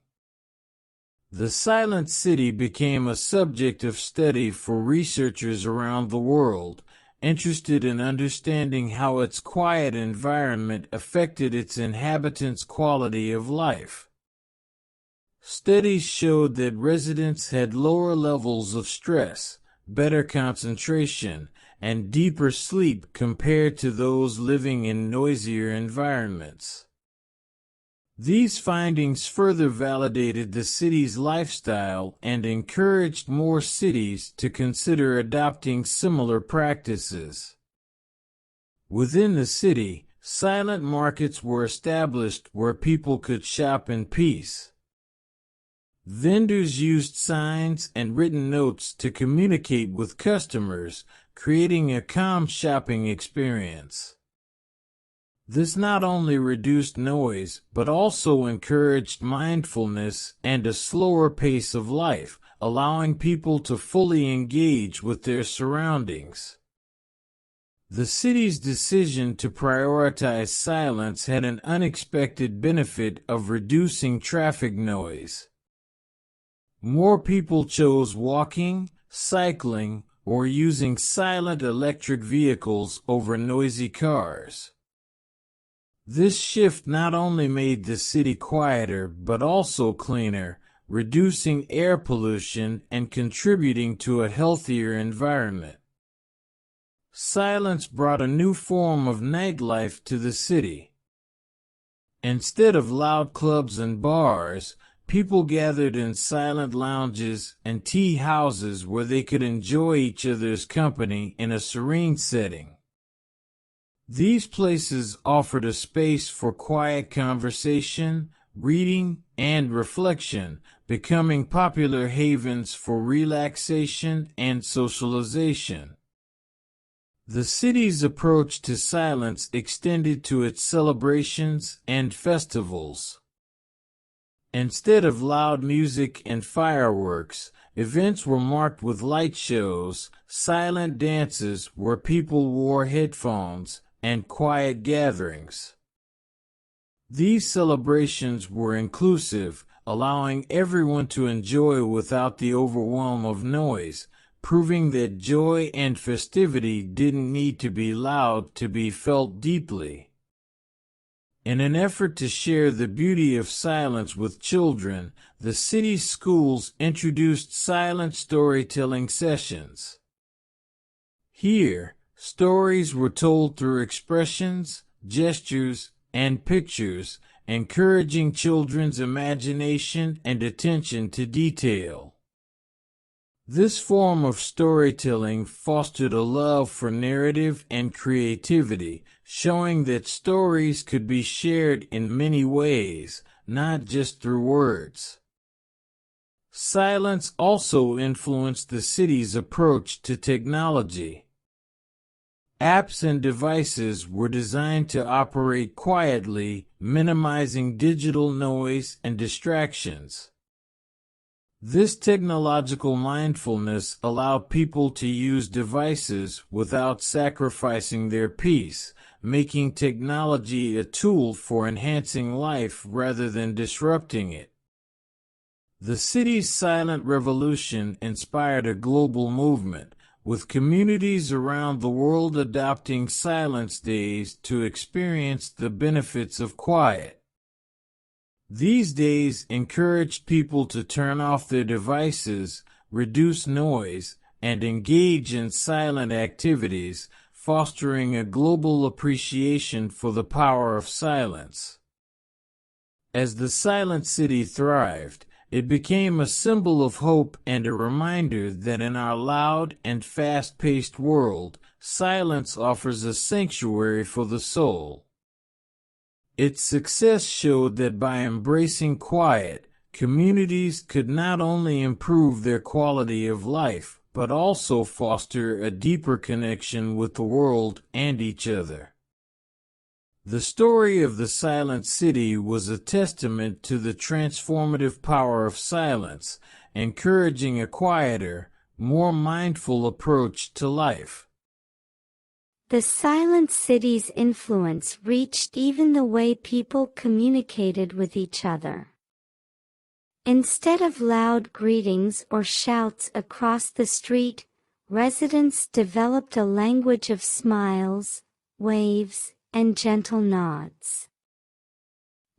The silent city became a subject of study for researchers around the world, interested in understanding how its quiet environment affected its inhabitants' quality of life. Studies showed that residents had lower levels of stress, better concentration, and deeper sleep compared to those living in noisier environments. These findings further validated the city's lifestyle and encouraged more cities to consider adopting similar practices. Within the city, silent markets were established where people could shop in peace. Vendors used signs and written notes to communicate with customers, creating a calm shopping experience. This not only reduced noise, but also encouraged mindfulness and a slower pace of life, allowing people to fully engage with their surroundings. The city's decision to prioritize silence had an unexpected benefit of reducing traffic noise. More people chose walking, cycling, or using silent electric vehicles over noisy cars. This shift not only made the city quieter but also cleaner, reducing air pollution and contributing to a healthier environment. Silence brought a new form of nightlife to the city. Instead of loud clubs and bars, people gathered in silent lounges and tea houses where they could enjoy each other's company in a serene setting. These places offered a space for quiet conversation, reading, and reflection, becoming popular havens for relaxation and socialization. The city's approach to silence extended to its celebrations and festivals. Instead of loud music and fireworks, events were marked with light shows, silent dances where people wore headphones, and quiet gatherings. These celebrations were inclusive, allowing everyone to enjoy without the overwhelm of noise, proving that joy and festivity didn't need to be loud to be felt deeply. In an effort to share the beauty of silence with children, the city's schools introduced silent storytelling sessions. Here, stories were told through expressions, gestures, and pictures, encouraging children's imagination and attention to detail. This form of storytelling fostered a love for narrative and creativity, showing that stories could be shared in many ways, not just through words. Silence also influenced the city's approach to technology. Apps and devices were designed to operate quietly, minimizing digital noise and distractions. This technological mindfulness allowed people to use devices without sacrificing their peace, making technology a tool for enhancing life rather than disrupting it. The city's silent revolution inspired a global movement, with communities around the world adopting silence days to experience the benefits of quiet. These days encouraged people to turn off their devices, reduce noise, and engage in silent activities, fostering a global appreciation for the power of silence. As the silent city thrived, it became a symbol of hope and a reminder that in our loud and fast-paced world, silence offers a sanctuary for the soul. Its success showed that by embracing quiet, communities could not only improve their quality of life, but also foster a deeper connection with the world and each other. The story of the Silent City was a testament to the transformative power of silence, encouraging a quieter, more mindful approach to life. The Silent City's influence reached even the way people communicated with each other. Instead of loud greetings or shouts across the street, residents developed a language of smiles, waves, and gentle nods.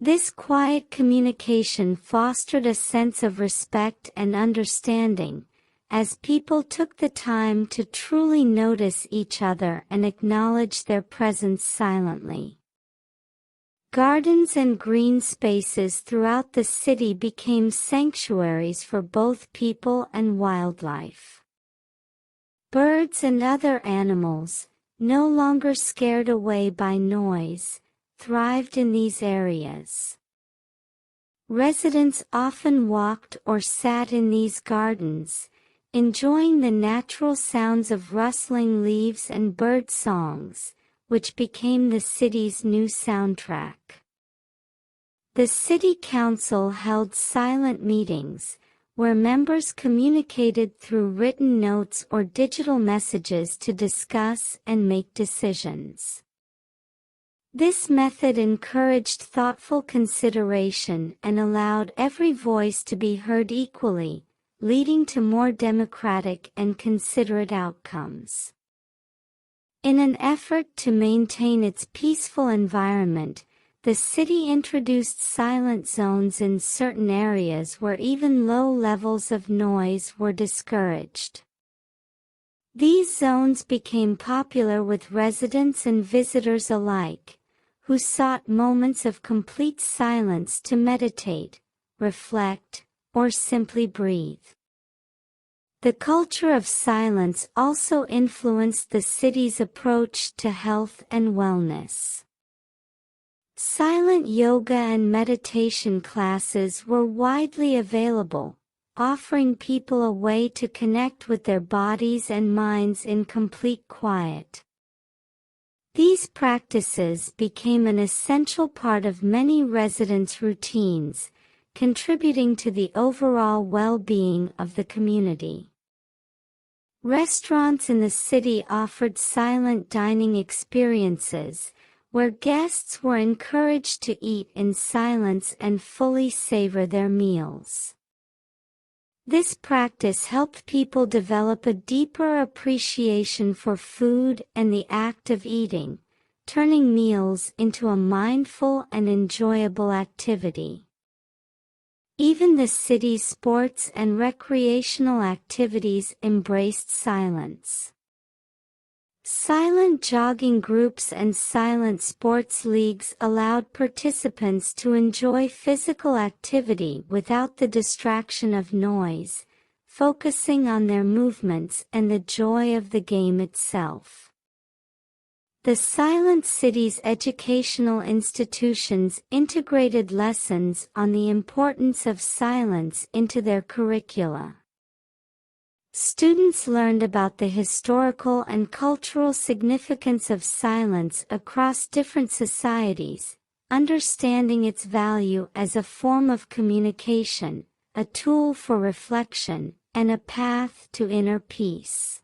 This quiet communication fostered a sense of respect and understanding, as people took the time to truly notice each other and acknowledge their presence silently. Gardens and green spaces throughout the city became sanctuaries for both people and wildlife. Birds and other animals, no longer scared away by noise, thrived in these areas. Residents often walked or sat in these gardens, enjoying the natural sounds of rustling leaves and bird songs, which became the city's new soundtrack. The city council held silent meetings, where members communicated through written notes or digital messages to discuss and make decisions. This method encouraged thoughtful consideration and allowed every voice to be heard equally, leading to more democratic and considerate outcomes. In an effort to maintain its peaceful environment, the city introduced silent zones in certain areas where even low levels of noise were discouraged. These zones became popular with residents and visitors alike, who sought moments of complete silence to meditate, reflect, or simply breathe. The culture of silence also influenced the city's approach to health and wellness. Silent yoga and meditation classes were widely available, offering people a way to connect with their bodies and minds in complete quiet. These practices became an essential part of many residents' routines, contributing to the overall well-being of the community. Restaurants in the city offered silent dining experiences, where guests were encouraged to eat in silence and fully savor their meals. This practice helped people develop a deeper appreciation for food and the act of eating, turning meals into a mindful and enjoyable activity. Even the city's sports and recreational activities embraced silence. Silent jogging groups and silent sports leagues allowed participants to enjoy physical activity without the distraction of noise, focusing on their movements and the joy of the game itself. The silent city's educational institutions integrated lessons on the importance of silence into their curricula. Students learned about the historical and cultural significance of silence across different societies, understanding its value as a form of communication, a tool for reflection, and a path to inner peace.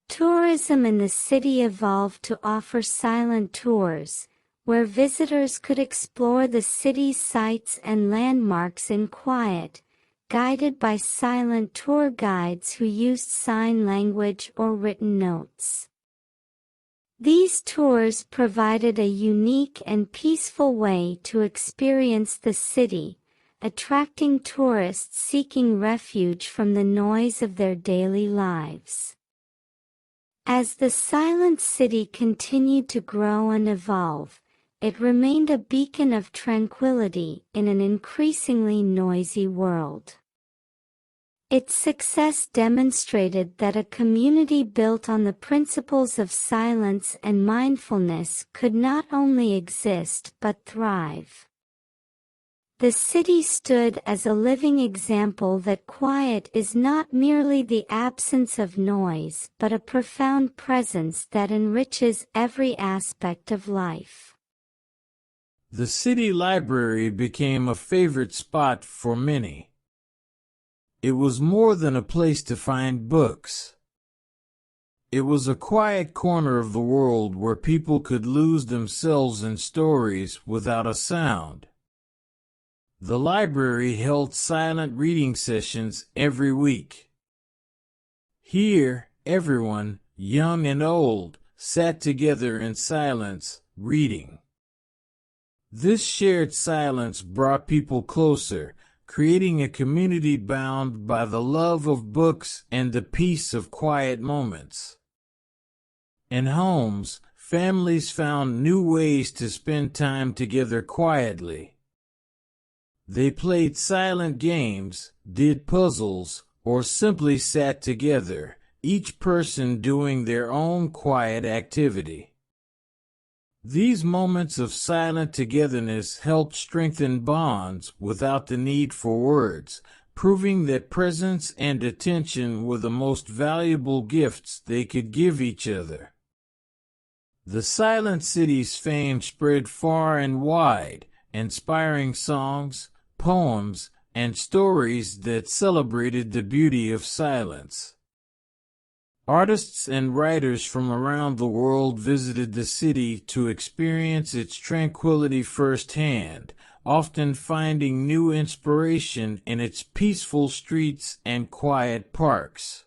Tourism in the city evolved to offer silent tours, where visitors could explore the city's sights and landmarks in quiet, guided by silent tour guides who used sign language or written notes. These tours provided a unique and peaceful way to experience the city, attracting tourists seeking refuge from the noise of their daily lives. As the silent city continued to grow and evolve, it remained a beacon of tranquility in an increasingly noisy world. Its success demonstrated that a community built on the principles of silence and mindfulness could not only exist but thrive. The city stood as a living example that quiet is not merely the absence of noise but a profound presence that enriches every aspect of life. The city library became a favorite spot for many. It was more than a place to find books. It was a quiet corner of the world where people could lose themselves in stories without a sound. The library held silent reading sessions every week. Here, everyone, young and old, sat together in silence, reading. This shared silence brought people closer, creating a community bound by the love of books and the peace of quiet moments. In homes, families found new ways to spend time together quietly. They played silent games, did puzzles, or simply sat together, each person doing their own quiet activity. These moments of silent togetherness helped strengthen bonds without the need for words, proving that presence and attention were the most valuable gifts they could give each other. The silent city's fame spread far and wide, inspiring songs, poems, and stories that celebrated the beauty of silence. Artists and writers from around the world visited the city to experience its tranquility firsthand, often finding new inspiration in its peaceful streets and quiet parks.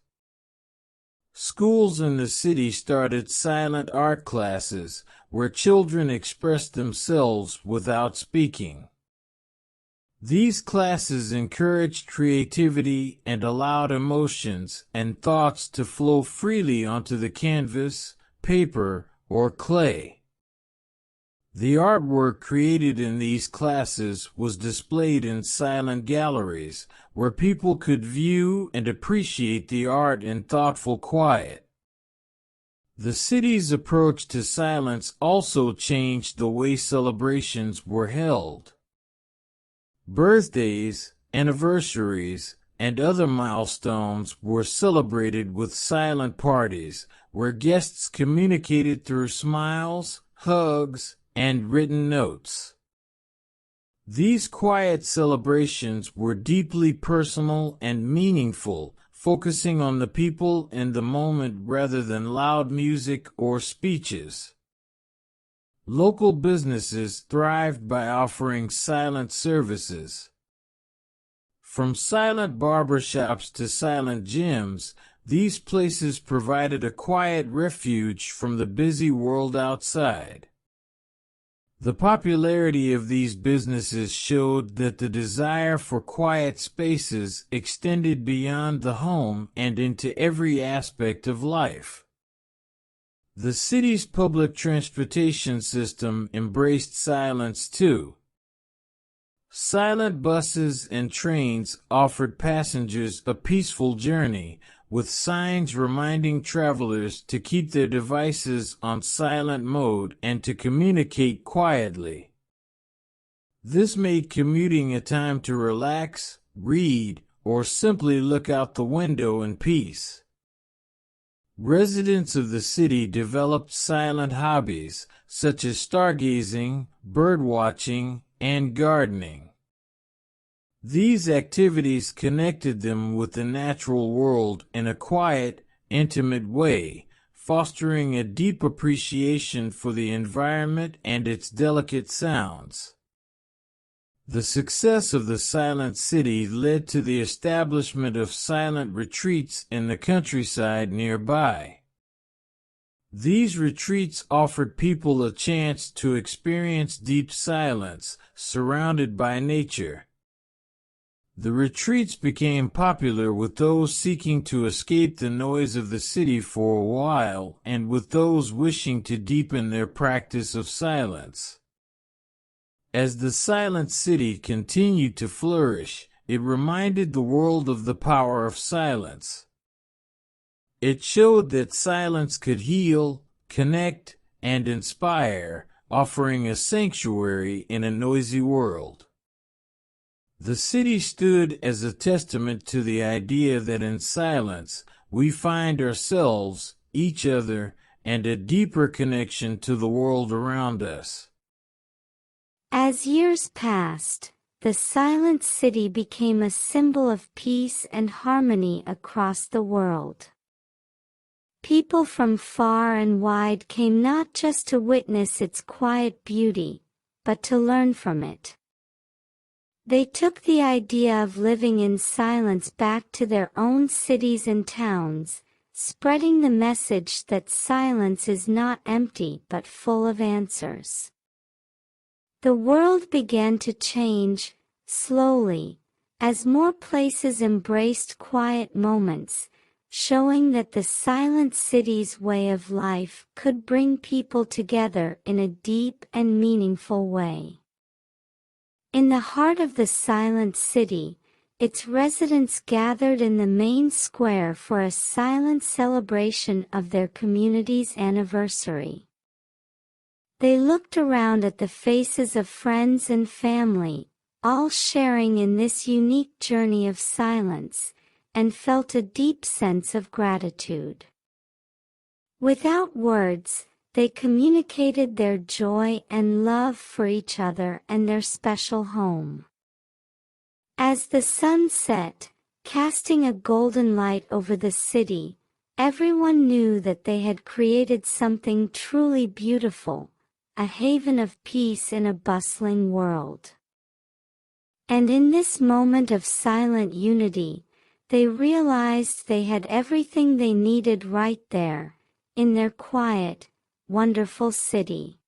Schools in the city started silent art classes, where children expressed themselves without speaking. These classes encouraged creativity and allowed emotions and thoughts to flow freely onto the canvas, paper, or clay. The artwork created in these classes was displayed in silent galleries, where people could view and appreciate the art in thoughtful quiet. The city's approach to silence also changed the way celebrations were held. Birthdays, anniversaries, and other milestones were celebrated with silent parties, where guests communicated through smiles, hugs, and written notes. These quiet celebrations were deeply personal and meaningful, focusing on the people and the moment rather than loud music or speeches. Local businesses thrived by offering silent services. From silent barbershops to silent gyms, these places provided a quiet refuge from the busy world outside. The popularity of these businesses showed that the desire for quiet spaces extended beyond the home and into every aspect of life. The city's public transportation system embraced silence too. Silent buses and trains offered passengers a peaceful journey, with signs reminding travelers to keep their devices on silent mode and to communicate quietly. This made commuting a time to relax, read, or simply look out the window in peace. Residents of the city developed silent hobbies, such as stargazing, birdwatching, and gardening. These activities connected them with the natural world in a quiet, intimate way, fostering a deep appreciation for the environment and its delicate sounds. The success of the silent city led to the establishment of silent retreats in the countryside nearby. These retreats offered people a chance to experience deep silence, surrounded by nature. The retreats became popular with those seeking to escape the noise of the city for a while and with those wishing to deepen their practice of silence. As the silent city continued to flourish, it reminded the world of the power of silence. It showed that silence could heal, connect, and inspire, offering a sanctuary in a noisy world. The city stood as a testament to the idea that in silence we find ourselves, each other, and a deeper connection to the world around us. As years passed, the silent city became a symbol of peace and harmony across the world. People from far and wide came not just to witness its quiet beauty, but to learn from it. They took the idea of living in silence back to their own cities and towns, spreading the message that silence is not empty but full of answers. The world began to change, slowly, as more places embraced quiet moments, showing that the silent city's way of life could bring people together in a deep and meaningful way. In the heart of the silent city, its residents gathered in the main square for a silent celebration of their community's anniversary. They looked around at the faces of friends and family, all sharing in this unique journey of silence, and felt a deep sense of gratitude. Without words, they communicated their joy and love for each other and their special home. As the sun set, casting a golden light over the city, everyone knew that they had created something truly beautiful, a haven of peace in a bustling world. And in this moment of silent unity, they realized they had everything they needed right there, in their quiet, wonderful city.